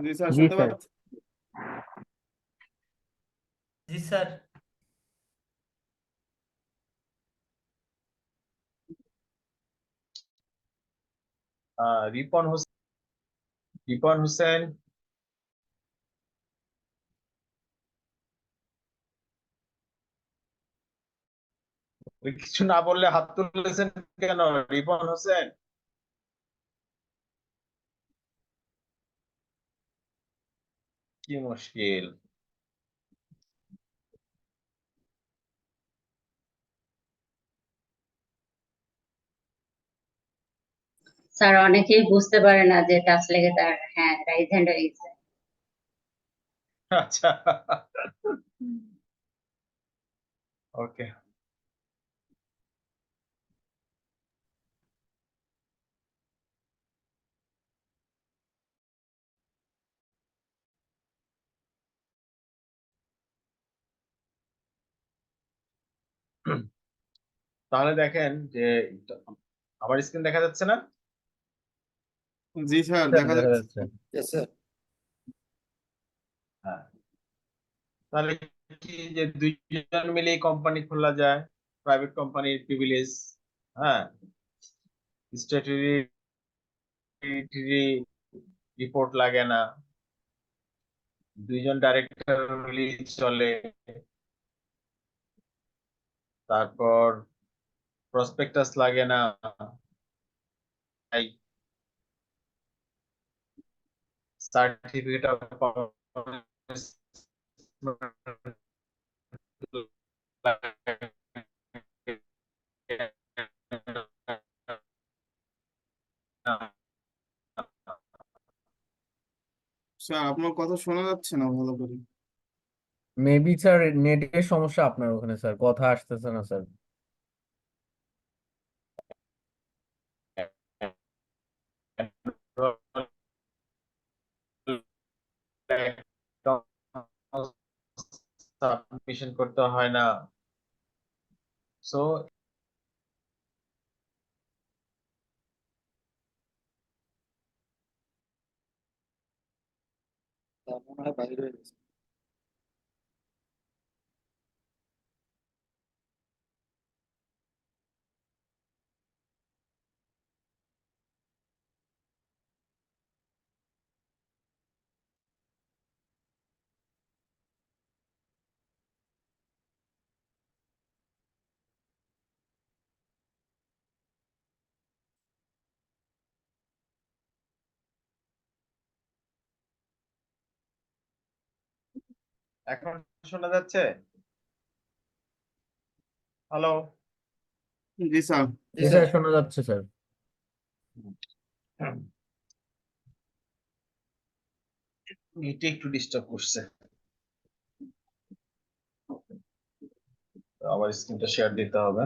জি স্যার,
জি
শুনতে
স্যার।
পাচ্ছি।
জি স্যার।
রিপন হোসেন, রিপন হোসেন, আপনি কিছু না বললে হাত তুলেছেন কেন রিপন হোসেন? কি মুশকিল!
স্যার অনেকেই বুঝতে পারে না যে টাচ লেগে তার হ্যাঁ রাইট হ্যান্ড হয়ে গেছে।
আচ্ছা, ওকে। তাহলে দেখেন যে আমার স্ক্রিন দেখা যাচ্ছে না?
জি স্যার,
স্যার
দেখা
দেখা
যাচ্ছে।
যাচ্ছে।
Yes, sir.
হ্যাঁ, তাহলে কি যে দুইজন মিলে কোম্পানি খোলা যায়? প্রাইভেট কোম্পানির প্রিভিলেজ, হ্যাঁ, স্ট্যাটুটরি রিপোর্ট লাগে না, দুইজন ডাইরেক্টর হলেই চলে, তারপর প্রসপেক্টাস লাগে না, সার্টিফিকেট অফ
স্যার আপনার কথা শোনা যাচ্ছে না ভালো করে।
মেবি স্যার নেটের সমস্যা আপনার ওখানে স্যার, কথা আসতেছে না স্যার।
সাবমিশন করতে হয় না। সো
তার মনে হয় বাইরে হয়ে গেছে।
এখন শোনা যাচ্ছে? হ্যালো?
জি স্যার।
জি
জি
স্যার।
স্যার, শোনা যাচ্ছে স্যার।
নেটে একটু ডিস্টার্ব করছে, আবার স্ক্রিনটা শেয়ার দিতে হবে।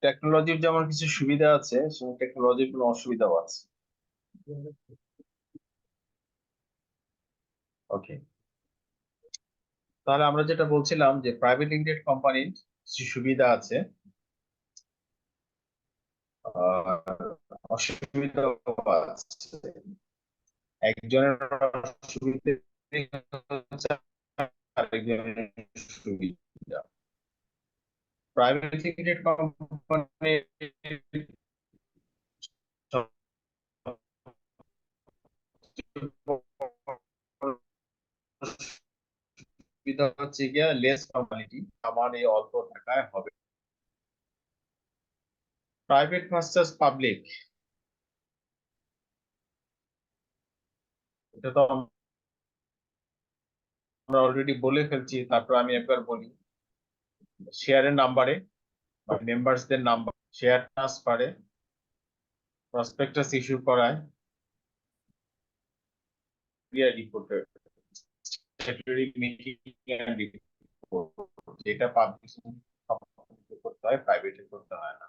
টেকনোলজির যেমন কিছু সুবিধা আছে, সেমন টেকনোলজির কোনো অসুবিধাও আছে। ওকে, তাহলে আমরা যেটা বলছিলাম যে প্রাইভেট লিমিটেড কোম্পানির কিছু সুবিধা আছে, অসুবিধাও আছে। একজনের অসুবিধা হচ্ছে আরেকজনের সুবিধা। প্রাইভেট লিমিটেড কোম্পানির সুবিধা হচ্ছে গিয়া লেস ফর্মালিটি, আমার এই অল্প টাকায় হবে। প্রাইভেট ভার্সাস পাবলিক, এটা তো আমরা অলরেডি বলে ফেলছি, তারপর আমি একবার বলি। শেয়ারের নাম্বারে বা মেম্বারসদের নাম্বার, শেয়ার ট্রান্সফারে, প্রসপেক্টাস ইস্যু করায়, রিপোর্টে, স্ট্যাটুটরি মিটিং এন্ড রিপোর্ট, যেটা পাবলিক করতে হয়, প্রাইভেটে করতে হয় না।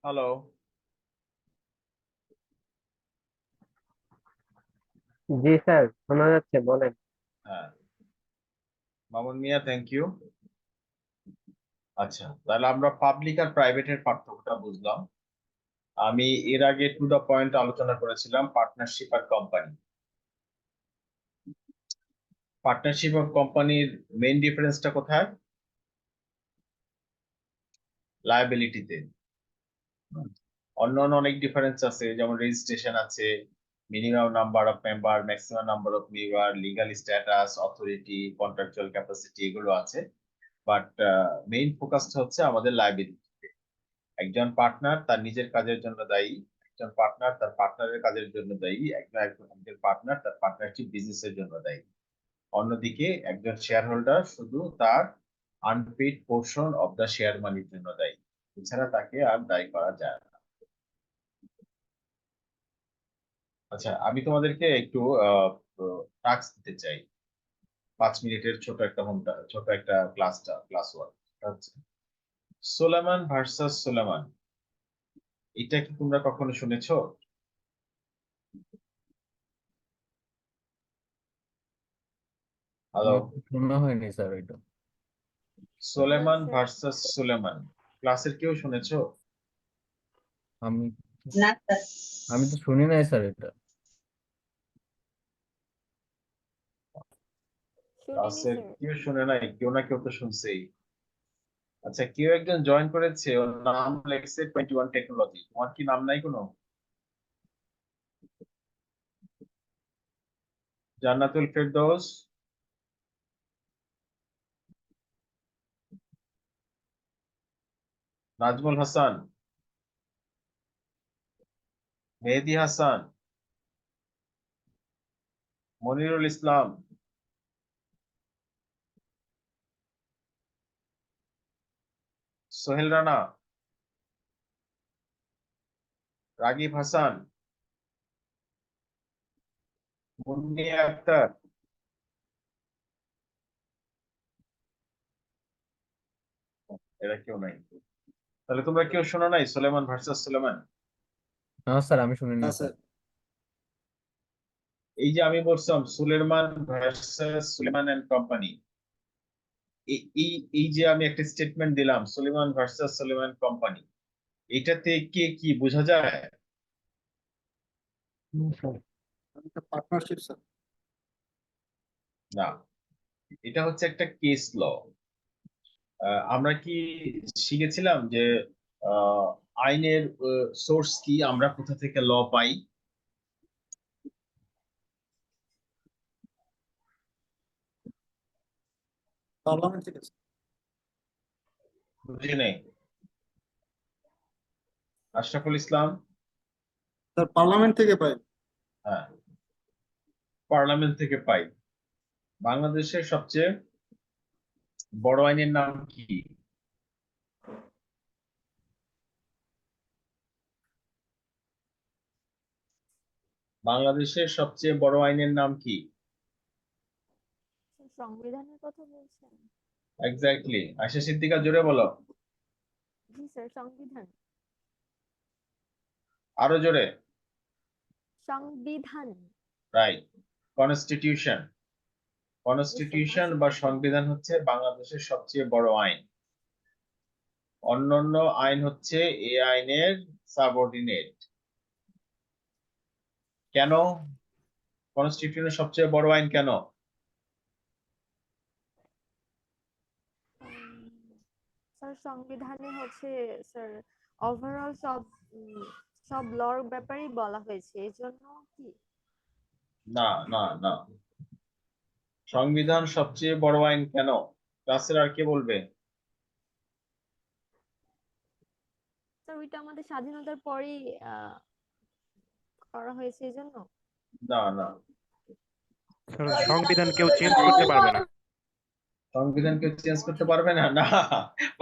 হ্যালো।
জি স্যার, শোনা যাচ্ছে, বলেন।
হ্যাঁ, মামুন মিয়া, থ্যাংক ইউ। আচ্ছা, তাহলে আমরা পাবলিক আর প্রাইভেটের পার্থক্যটা বুঝলাম। আমি এর আগে টু দা পয়েন্ট আলোচনা করেছিলাম পার্টনারশিপ আর কোম্পানি। পার্টনারশিপ আর কোম্পানির মেইন ডিফারেন্সটা কোথায়? লায়াবিলিটিতে। অন্য অনেক ডিফারেন্স আছে, যেমন রেজিস্ট্রেশন আছে, minimum number of member, maximum number of member, legal status, authority, contractual capacity, এগুলো আছে। বাট মেইন ফোকাসটা হচ্ছে আমাদের লায়াবিলিটিতে। একজন পার্টনার তার নিজের কাজের জন্য দায়ী, একজন পার্টনার তার পার্টনারের কাজের জন্য দায়ী, একজন পার্টনার তার পার্টনারশিপ বিজনেসের জন্য দায়ী। অন্যদিকে একজন শেয়ার হোল্ডার শুধু তার unpaid portion of the share মানির জন্য দায়ী, এছাড়া তাকে আর দায়ী করা যায় না। আচ্ছা, আমি তোমাদেরকে একটু টাস্ক দিতে চাই। 5 মিনিটের ছোট একটা ক্লাস ওয়ার্ক হচ্ছে সোলেমান ভার্সাস সোলেমান। এটা কি তোমরা কখনো শুনেছো? হ্যালো।
আমার তো শোনা হয়নি স্যার এটা।
সোলেমান
স্যার।
ভার্সাস সোলেমান ক্লাসের কেউ শুনেছো?
আমি
না স্যার।
আমি তো শুনি নাই স্যার এটা।
শুনিনি
ক্লাসের
স্যার।
কেউ শুনে নাই? কেউ না কেউ তো শুনছেই। আচ্ছা, কেউ একজন জয়েন করেছে, ওর নাম লেখছে 21 টেকনোলজি। তোমার কি নাম নাই কোনো? জান্নাতুল ফেরদৌস, নাজমুল হাসান, মেহেদি হাসান, মনিরুল ইসলাম, সোহেল রানা, রাগিব হাসান, মুন্নিয়া আক্তার, এরা কেউ নাই। তাহলে তোমরা কেউ শোনো নাই সুলেমান ভার্সাস সুলেমান?
না স্যার, আমি শুনিনি
না
স্যার।
স্যার।
এই যে আমি বলছিলাম Salomon versus Salomon and company, এই এই যে আমি একটা স্টেটমেন্ট দিলাম সুলেমান ভার্সাস সুলেমান কোম্পানি, এটাতে কে কি বোঝা যায়?
Partnership sir.
না, এটা হচ্ছে একটা কেস ল। আমরা কি শিখেছিলাম যে আহ, আইনের সোর্স কি, আমরা কোথা থেকে ল পাই?
পার্লামেন্ট থেকে স্যার।
বুঝি নেই। আশরাফুল ইসলাম?
স্যার পার্লামেন্ট থেকে পাই।
হ্যাঁ, পার্লামেন্ট থেকে পাই। বাংলাদেশের সবচেয়ে বড় আইনের নাম কি? বাংলাদেশের সবচেয়ে বড় আইনের নাম কি?
সংবিধানের কথা বলছেন?
এক্স্যাক্টলি। আয়শা সিদ্দিকা, জোরে বলো।
জি স্যার, সংবিধান।
আরো জোরে।
সংবিধান।
Right, constitution. কনস্টিটিউশন বা সংবিধান হচ্ছে বাংলাদেশের সবচেয়ে বড় আইন। অন্যান্য আইন হচ্ছে এই আইনের সাবঅর্ডিনেট। কেন কনস্টিটিউশনের সবচেয়ে বড় আইন কেন?
স্যার সংবিধানে হচ্ছে স্যার ওভারঅল সব লর ব্যাপারেই বলা হয়েছে, এই জন্য কি?
না না না, সংবিধান সবচেয়ে বড় আইন কেন? ক্লাসের আর কে বলবে?
স্যার ওইটা আমাদের স্বাধীনতার পরেই করা হয়েছে, এই জন্য।
না না,
স্যার সংবিধান কেউ চেঞ্জ করতে পারবে না।
সংবিধান কেউ চেঞ্জ করতে পারবে না? না,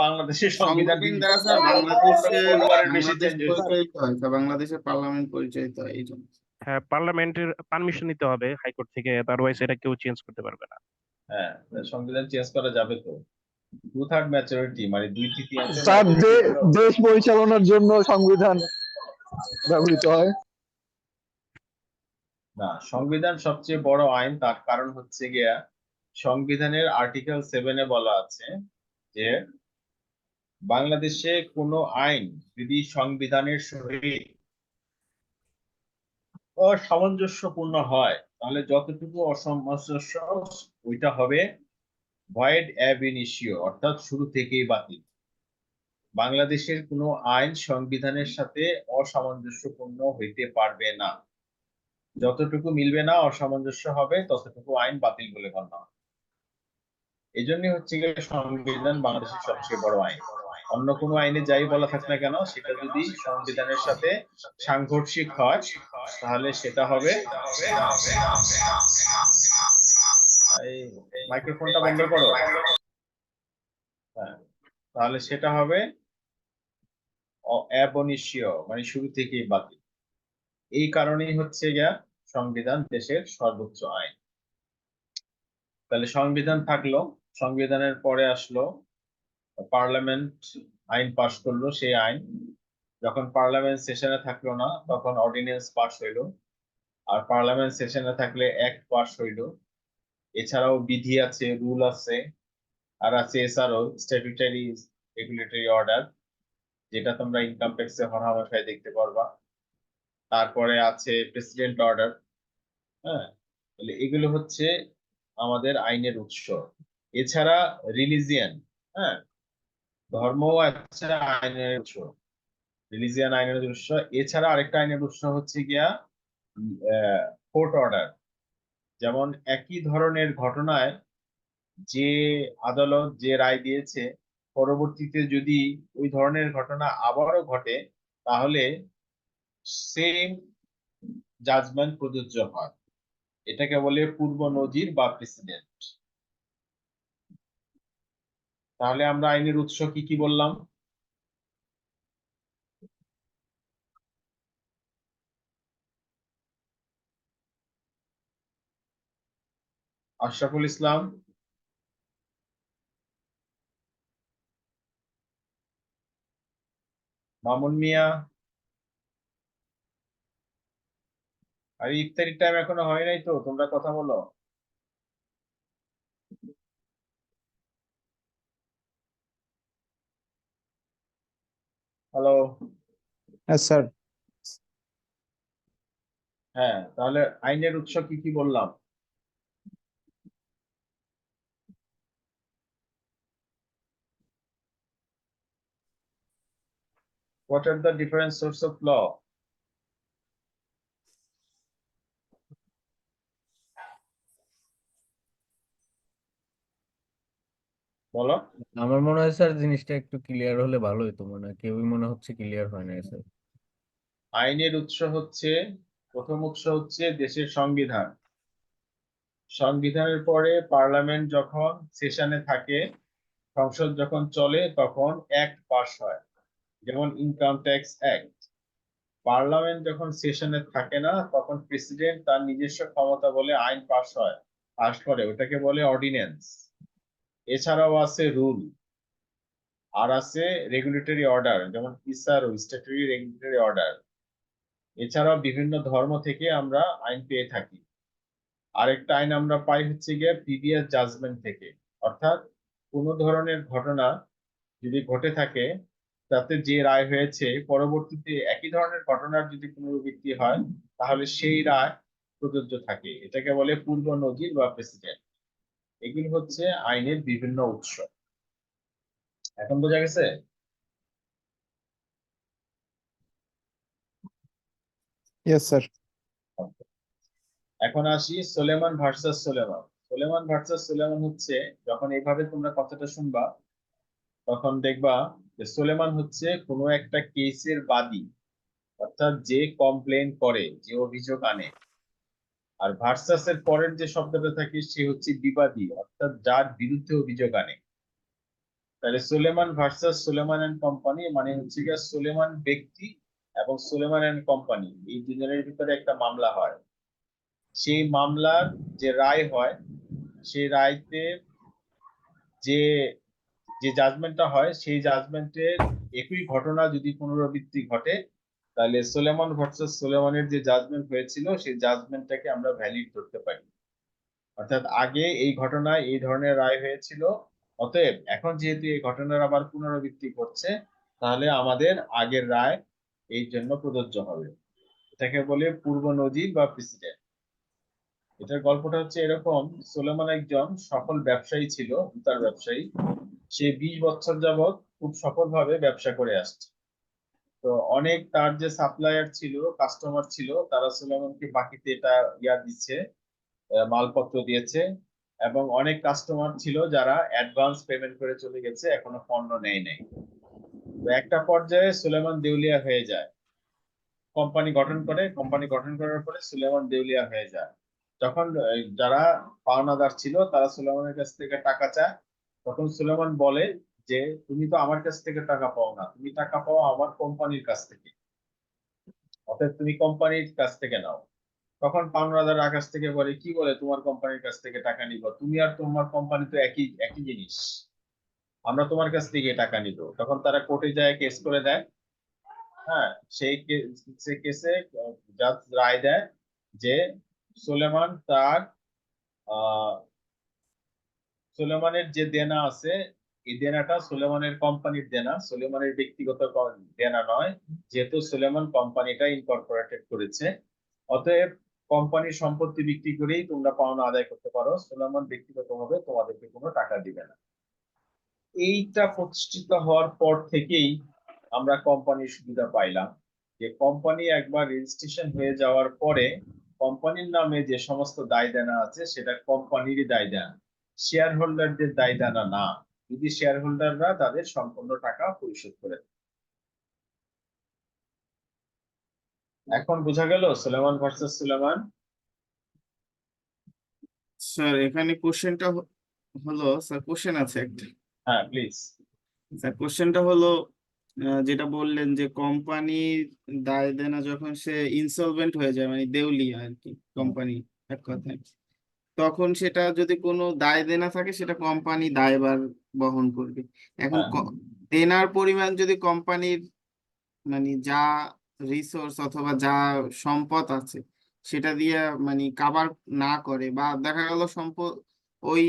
বাংলাদেশের সংবিধান
সংবিধান দ্বারা স্যার
বেশি
বাংলাদেশ
চেঞ্জ হয়েছে।
পরিচালিত হয় স্যার, বাংলাদেশের পার্লামেন্ট পরিচালিত হয়, এই জন্য।
হ্যাঁ, পার্লামেন্টের পারমিশন নিতে হবে হাইকোর্ট থেকে, আদারওয়াইজ এটা কেউ চেঞ্জ করতে পারবে না।
হ্যাঁ, সংবিধান চেঞ্জ করা যাবে তো। 2/3 ম্যাচুরিটি মানে 2/3
স্যার
ম্যাচুরিটি হলো
দেশ পরিচালনার জন্য সংবিধান ব্যবহৃত হয়।
না, সংবিধান সবচেয়ে বড় আইন, তার কারণ হচ্ছে গিয়া সংবিধানের আর্টিকেল 7-এ বলা আছে যে বাংলাদেশে কোনো আইন যদি সংবিধানের সহিত অসামঞ্জস্যপূর্ণ হয় তাহলে যতটুকু অসামঞ্জস্য ওইটা হবে ভয়েড অ্যাব ইনিশিও, অর্থাৎ শুরু থেকেই বাতিল। বাংলাদেশের কোনো আইন সংবিধানের সাথে অসামঞ্জস্যপূর্ণ হইতে পারবে না, যতটুকু মিলবে না অসামঞ্জস্য হবে ততটুকু আইন বাতিল বলে গণ্য হবে। এই জন্যই হচ্ছে গিয়ে সংবিধান বাংলাদেশের সবচেয়ে বড় আইন। অন্য কোনো আইনে যাই বলা থাক না কেন, সেটা যদি সংবিধানের সাথে সাংঘর্ষিক হয় তাহলে সেটা হবে, এই মাইক্রোফোনটা বন্ধ করো, হ্যাঁ, তাহলে সেটা হবে অ্যাব ইনিশিও মানে শুরু থেকেই বাতিল। এই কারণেই হচ্ছে গিয়া সংবিধান দেশের সর্বোচ্চ আইন। তাহলে সংবিধান থাকলো, সংবিধানের পরে আসলো পার্লামেন্ট আইন পাশ করলো, সেই আইন যখন পার্লামেন্ট সেশনে থাকলো না তখন অর্ডিন্যান্স পাস হইলো, আর পার্লামেন্ট সেশনে থাকলে অ্যাক্ট পাস হইলো। এছাড়াও বিধি আছে, রুল আছে, আর আছে এছাড়াও স্ট্যাটুটরি রেগুলেটরি অর্ডার, যেটা তোমরা ইনকাম ট্যাক্সে হরহামেশাই দেখতে পারবা। তারপরে আছে প্রেসিডেন্ট অর্ডার। হ্যাঁ, তাহলে এগুলো হচ্ছে আমাদের আইনের উৎস। এছাড়া রিলিজিয়ান, হ্যাঁ, ধর্ম একটা আইনের উৎস, রিলিজিয়ান আইনের উৎস। এছাড়া আরেকটা আইনের উৎস হচ্ছে গিয়া কোর্ট অর্ডার। যেমন একই ধরনের ঘটনায় যে আদালত যে রায় দিয়েছে, পরবর্তীতে যদি ওই ধরনের ঘটনা আবারও ঘটে তাহলে সেম জাজমেন্ট প্রযোজ্য হয়। এটাকে বলে পূর্ব নজির বা প্রেসিডেন্ট। তাহলে আমরা আইনের উৎস কি কি বললাম? আশরাফুল ইসলাম, মামুন মিয়া, আর ইফতারির টাইম এখনো হয় নাই তো, তোমরা কথা বলো। হ্যালো,
হ্যাঁ স্যার।
হ্যাঁ, তাহলে আইনের উৎস কি কি বললাম? What are the different sources of law? বলো।
আমার মনে হয় স্যার জিনিসটা একটু ক্লিয়ার হলে ভালো হতো, মনে হয় কেউই মনে হচ্ছে ক্লিয়ার হয় না স্যার।
আইনের উৎস হচ্ছে, প্রথম উৎস হচ্ছে দেশের সংবিধান। সংবিধানের পরে পার্লামেন্ট যখন সেশনে থাকে, সংসদ যখন চলে, তখন অ্যাক্ট পাস হয়, যেমন ইনকাম ট্যাক্স অ্যাক্ট। পার্লামেন্ট যখন সেশনে থাকে না তখন প্রেসিডেন্ট তার নিজস্ব ক্ষমতা বলে আইন পাস করে, ওটাকে বলে অর্ডিন্যান্স। এছাড়াও আছে রুল, আর আছে রেগুলেটরি অর্ডার, যেমন ইসআরও স্ট্যাটুটরি রেগুলেটরি অর্ডার। এছাড়াও বিভিন্ন ধর্ম থেকে আমরা আইন পেয়ে থাকি। আরেকটা আইন আমরা পাই হচ্ছে গিয়ে প্রিভিয়াস জাজমেন্ট থেকে, অর্থাৎ কোনো ধরনের ঘটনা যদি ঘটে থাকে তাতে যে রায় হয়েছে পরবর্তীতে একই ধরনের ঘটনার যদি পুনরাবৃত্তি হয় তাহলে সেই রায় প্রযোজ্য থাকে, এটাকে বলে পূর্ব নজির বা প্রেসিডেন্ট। এগুলি হচ্ছে আইনের বিভিন্ন উৎস। এখন বোঝা গেছে?
Yes sir.
এখন আসি সোলেমান ভার্সাস সোলেমান। সোলেমান ভার্সাস সোলেমান হচ্ছে, যখন এইভাবে তোমরা কথাটা শুনবা তখন দেখবা যে সোলেমান হচ্ছে কোনো একটা কেসের বাদী, অর্থাৎ যে কমপ্লেন করে, যে অভিযোগ আনে। আর ভার্সাস এর পরের যে শব্দটা থাকে সে হচ্ছে বিবাদী, অর্থাৎ যার বিরুদ্ধে অভিযোগ আনে। তাহলে Salomon versus Salomon and company মানে হচ্ছে গিয়ে সুলেমান ব্যক্তি এবং সুলেমান এন্ড কোম্পানি এই দুজনের ভিতরে একটা মামলা হয়। সেই মামলার যে রায় হয়, সেই রায়তে যে যে জাজমেন্টটা হয় সেই জাজমেন্টের একই ঘটনা যদি পুনরাবৃত্তি ঘটে, তাহলে সোলেমান ভার্সেস সোলেমানের যে জাজমেন্ট হয়েছিল সেই জাজমেন্টটাকে আমরা ভ্যালিড ধরতে পারি। অর্থাৎ আগে এই ঘটনায় এই ধরনের রায় হয়েছিল, অতএব এখন যেহেতু এই ঘটনার আবার পুনরাবৃত্তি ঘটছে, তাহলে আমাদের আগের রায় এই জন্য প্রযোজ্য হবে। এটাকে বলে পূর্ব নজির বা প্রেসিডেন্ট। এটার গল্পটা হচ্ছে এরকম, সোলেমান একজন সফল ব্যবসায়ী ছিল, জুতার ব্যবসায়ী। সে 20 বছর যাবৎ খুব সফলভাবে ব্যবসা করে আসছে। তো অনেক তার যে সাপ্লায়ার ছিল, কাস্টমার ছিল, তারা সোলেমানকে বাকিতে এটা দিচ্ছে, মালপত্র দিয়েছে, এবং অনেক কাস্টমার ছিল যারা অ্যাডভান্স পেমেন্ট করে চলে গেছে, এখনো পণ্য নেয় নাই। তো একটা পর্যায়ে সুলেমান দেউলিয়া হয়ে যায়, কোম্পানি গঠন করার পরে সুলেমান দেউলিয়া হয়ে যায়। যখন যারা পাওনাদার ছিল তারা সুলেমানের কাছ থেকে টাকা চায়, তখন সুলেমান বলে যে তুমি তো আমার কাছ থেকে টাকা পাও না, তুমি টাকা পাও আমার কোম্পানির কাছ থেকে, অর্থাৎ তুমি কোম্পানির কাছ থেকে নাও। তখন পাওনাদার আকাশ থেকে বলে, কি বলে তোমার কোম্পানির কাছ থেকে টাকা নিব? তুমি আর তোমার কোম্পানি তো একই একই জিনিস, আমরা তোমার কাছ থেকে টাকা নিব। তখন তারা কোর্টে যায়, কেস করে দেয়। হ্যাঁ, সেই কেসে জাজ রায় দেয় যে সুলেমান তার সুলেমানের যে দেনা আছে, এই দেনাটা সুলেমানের কোম্পানির দেনা, সুলেমানের ব্যক্তিগত দেনা নয়, যেহেতু সুলেমান কোম্পানিটা ইনকর্পোরেটেড করেছে। অতএব কোম্পানির সম্পত্তি বিক্রি করেই তোমরা পাওনা আদায় করতে পারো, সুলেমান ব্যক্তিগতভাবে তোমাদেরকে কোনো টাকা দিবে না। এইটা প্রতিষ্ঠিত হওয়ার পর থেকেই আমরা কোম্পানির সুবিধা পাইলাম, যে কোম্পানি একবার রেজিস্ট্রেশন হয়ে যাওয়ার পরে কোম্পানির নামে যে সমস্ত দায় দেনা আছে সেটা কোম্পানিরই দায় দেনা, শেয়ার হোল্ডারদের দায় দেনা না, যদি শেয়ার হোল্ডাররা তাদের সম্পূর্ণ টাকা পরিশোধ করে। এখন বোঝা গেল সুলেমান ভার্সেস সুলেমান।
স্যার এখানে কোশ্চেনটা হলো, স্যার কোশ্চেন আছে একটা।
হ্যাঁ প্লিজ।
স্যার কোশ্চেনটা হলো যেটা বললেন যে কোম্পানি দায় দেনা যখন সে ইনসলভেন্ট হয়ে যায়, মানে দেউলিয়া আর কি কোম্পানি এক কথায়, তখন সেটা যদি কোনো দায় দেনা থাকে সেটা কোম্পানি দায়ভার বহন করবে। এখন দেনার পরিমাণ যদি কোম্পানির মানে যা রিসোর্স অথবা যা সম্পদ আছে সেটা দিয়ে মানে কাভার না করে, বা দেখা গেল সম্পদ ওই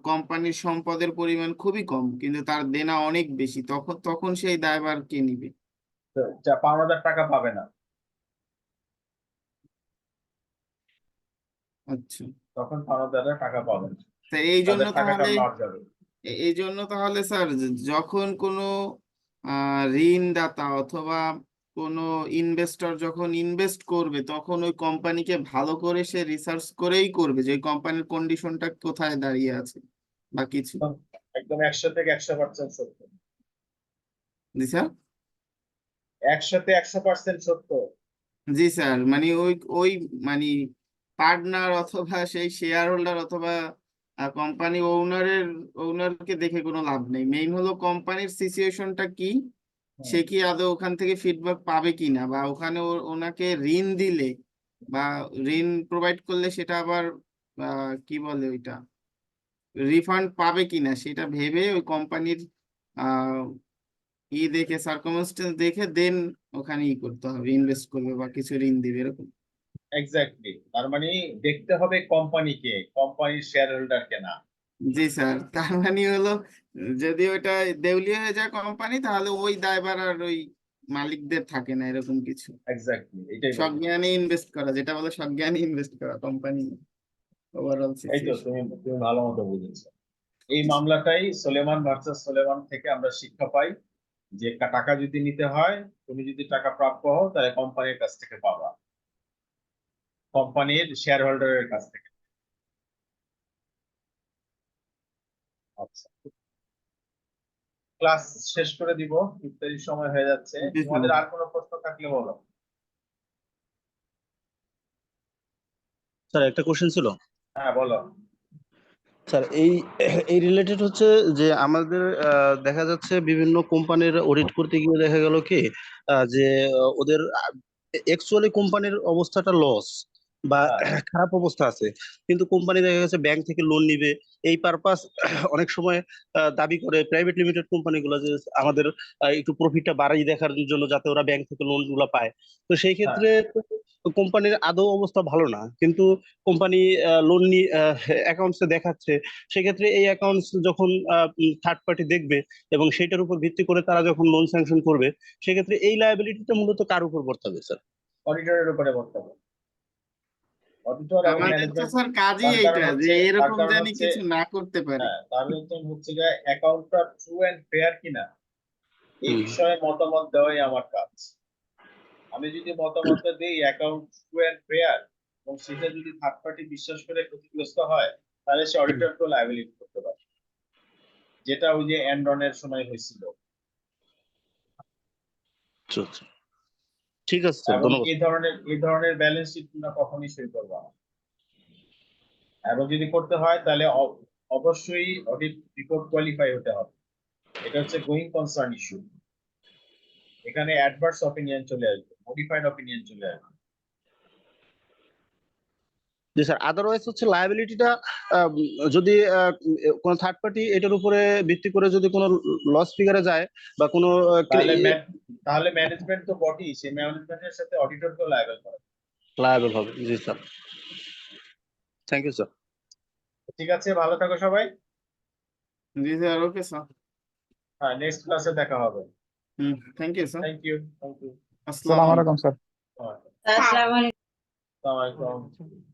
কোম্পানির সম্পদের পরিমাণ খুবই কম কিন্তু তার দেনা অনেক বেশি, তখন তখন সেই দায়ভার কে নিবে?
যা পাওনাদার টাকা পাবে না,
আচ্ছা,
তখন পাওনাদাররা টাকা পাবে না,
তা এই জন্য
তাদের টাকাটা
তাহলে
মার যাবে।
এই জন্য তাহলে স্যার যখন কোনো ঋণদাতা অথবা কোনো ইনভেস্টর যখন ইনভেস্ট করবে তখন ওই কোম্পানিকে ভালো করে সে রিসার্চ করেই করবে যে কোম্পানির কন্ডিশনটা কোথায় দাঁড়িয়ে আছে বা কিছু।
একদম 100 থেকে 100% সত্য।
জি স্যার।
100 তে 100% সত্য।
জি স্যার, মানে ওই ওই মানে পার্টনার অথবা সেই শেয়ার হোল্ডার অথবা কোম্পানি ওনারকে দেখে কোনো লাভ নেই, মেইন হলো কোম্পানির সিচুয়েশনটা কি, সে কি আদৌ ওখান থেকে ফিডব্যাক পাবে কিনা, বা ওখানে ওনাকে ঋণ দিলে বা ঋণ প্রোভাইড করলে সেটা আবার কি বলে ওইটা রিফান্ড পাবে কিনা সেটা ভেবে ওই কোম্পানির দেখে সার্কামস্টেন্স দেখে দেন ওখানে করতে হবে, ইনভেস্ট করবে বা কিছু ঋণ দিবে এরকম।
এক্স্যাক্টলি, তার মানে দেখতে হবে কোম্পানিকে, কোম্পানির শেয়ার হোল্ডারকে না।
জি স্যার, তার মানে হলো যদি ওটা দেউলিয়া হয়ে যায় কোম্পানি তাহলে ওই দায়ভার আর ওই মালিকদের থাকে না, এরকম কিছু।
এক্স্যাক্টলি, এটাই বলছি।
সজ্ঞানে ইনভেস্ট করা, যেটা বলে সজ্ঞানে ইনভেস্ট করা কোম্পানি ওভারঅল
এই তো
সিচুয়েশন।
তুমি ভালো মতো বুঝেছো। এই মামলাটাই সুলেমান ভার্সেস সুলেমান থেকে আমরা শিক্ষা পাই যে টাকা যদি নিতে হয়, তুমি যদি টাকা প্রাপ্য হও তাহলে কোম্পানির কাছ থেকে পাবা, কোম্পানির শেয়ার হোল্ডারের কাছ থেকে। আচ্ছা, ক্লাস শেষ করে দিব, ইফতারির সময় হয়ে যাচ্ছে। তোমাদের আর কোনো প্রশ্ন থাকলে বলো।
স্যার একটা কোশ্চেন ছিল।
হ্যাঁ বলো।
স্যার এই রিলেটেড হচ্ছে যে আমাদের দেখা যাচ্ছে বিভিন্ন কোম্পানির অডিট করতে গিয়ে দেখা গেল কি যে ওদের অ্যাকচুয়ালি কোম্পানির অবস্থাটা লস, বা
হ্যাঁ
খারাপ অবস্থা আছে, কিন্তু কোম্পানি দেখা গেছে ব্যাংক থেকে লোন নিবে এই পারপাস অনেক সময় দাবি করে প্রাইভেট লিমিটেড কোম্পানিগুলো যে আমাদের একটু প্রফিটটা বাড়াই দেখার জন্য, যাতে ওরা ব্যাংক থেকে লোন গুলা পায়। তো সেই
হ্যাঁ
ক্ষেত্রে কোম্পানির আদৌ অবস্থা ভালো না, কিন্তু কোম্পানি লোন নিয়ে অ্যাকাউন্টসে দেখাচ্ছে। সেক্ষেত্রে এই অ্যাকাউন্টস যখন থার্ড পার্টি দেখবে এবং সেটার উপর ভিত্তি করে তারা যখন লোন স্যাংশন করবে, সেক্ষেত্রে এই লায়াবিলিটিটা মূলত কার উপর বর্তাবে স্যার?
অডিটরের উপরে বর্তমানে অডিটর এবং
আমাদের তো
ম্যানেজমেন্ট।
স্যার কাজই
তার কারণ
এইটা যে
হচ্ছে তার
এরকম
কারণ
জানি
হচ্ছে
কিছু না করতে পারি।
হ্যাঁ তার জন্য হচ্ছে যে অ্যাকাউন্টটা ট্রু অ্যান্ড ফেয়ার কিনা এই
হুম।
বিষয়ে মতামত দেওয়াই আমার কাজ। আমি যদি মতামতটা দিই অ্যাকাউন্ট ট্রু অ্যান্ড ফেয়ার এবং সেটা যদি থার্ড পার্টি বিশ্বাস করে ক্ষতিগ্রস্ত হয়, তাহলে সে অডিটরকে লায়াবিলিটি করতে পারে, যেটা ওই যে এনরনের সময় হয়েছিল।
আচ্ছা, আচ্ছা। ঠিক আছে স্যার,
এবং
ধন্যবাদ।
এই ধরনের ব্যালেন্স শিট তোমরা কখনই সই করবা না। এবং যদি করতে হয় তাহলে অবশ্যই অডিট রিপোর্ট কোয়ালিফাই হতে হবে। এটা হচ্ছে গোয়িং কনসার্ন ইস্যু। এখানে অ্যাডভার্স অপিনিয়ন চলে আসবে, মডিফাইড অপিনিয়ন চলে আসবে।
জি স্যার, আদারওয়াইজ হচ্ছে লায়াবিলিটিটা যদি কোনো থার্ড পার্টি এটার উপরে ভিত্তি করে যদি কোনো লস ফিগারে যায় বা কোনো
তাহলে ম্যানেজমেন্ট তো বডি, সেই ম্যানেজমেন্টের সাথে অডিটরকেও লায়াবল করে।
লায়াবল হবে। জি স্যার, থ্যাংক ইউ স্যার।
ঠিক আছে, ভালো থাকো সবাই।
জি স্যার, ওকে স্যার।
হ্যাঁ, নেক্সট ক্লাসে দেখা হবে।
Thank you sir.
Thank you, thank you.
আসসালামু আলাইকুম
স্যার।
আসসালামু আলাইকুম।
আসসালামু আলাইকুম।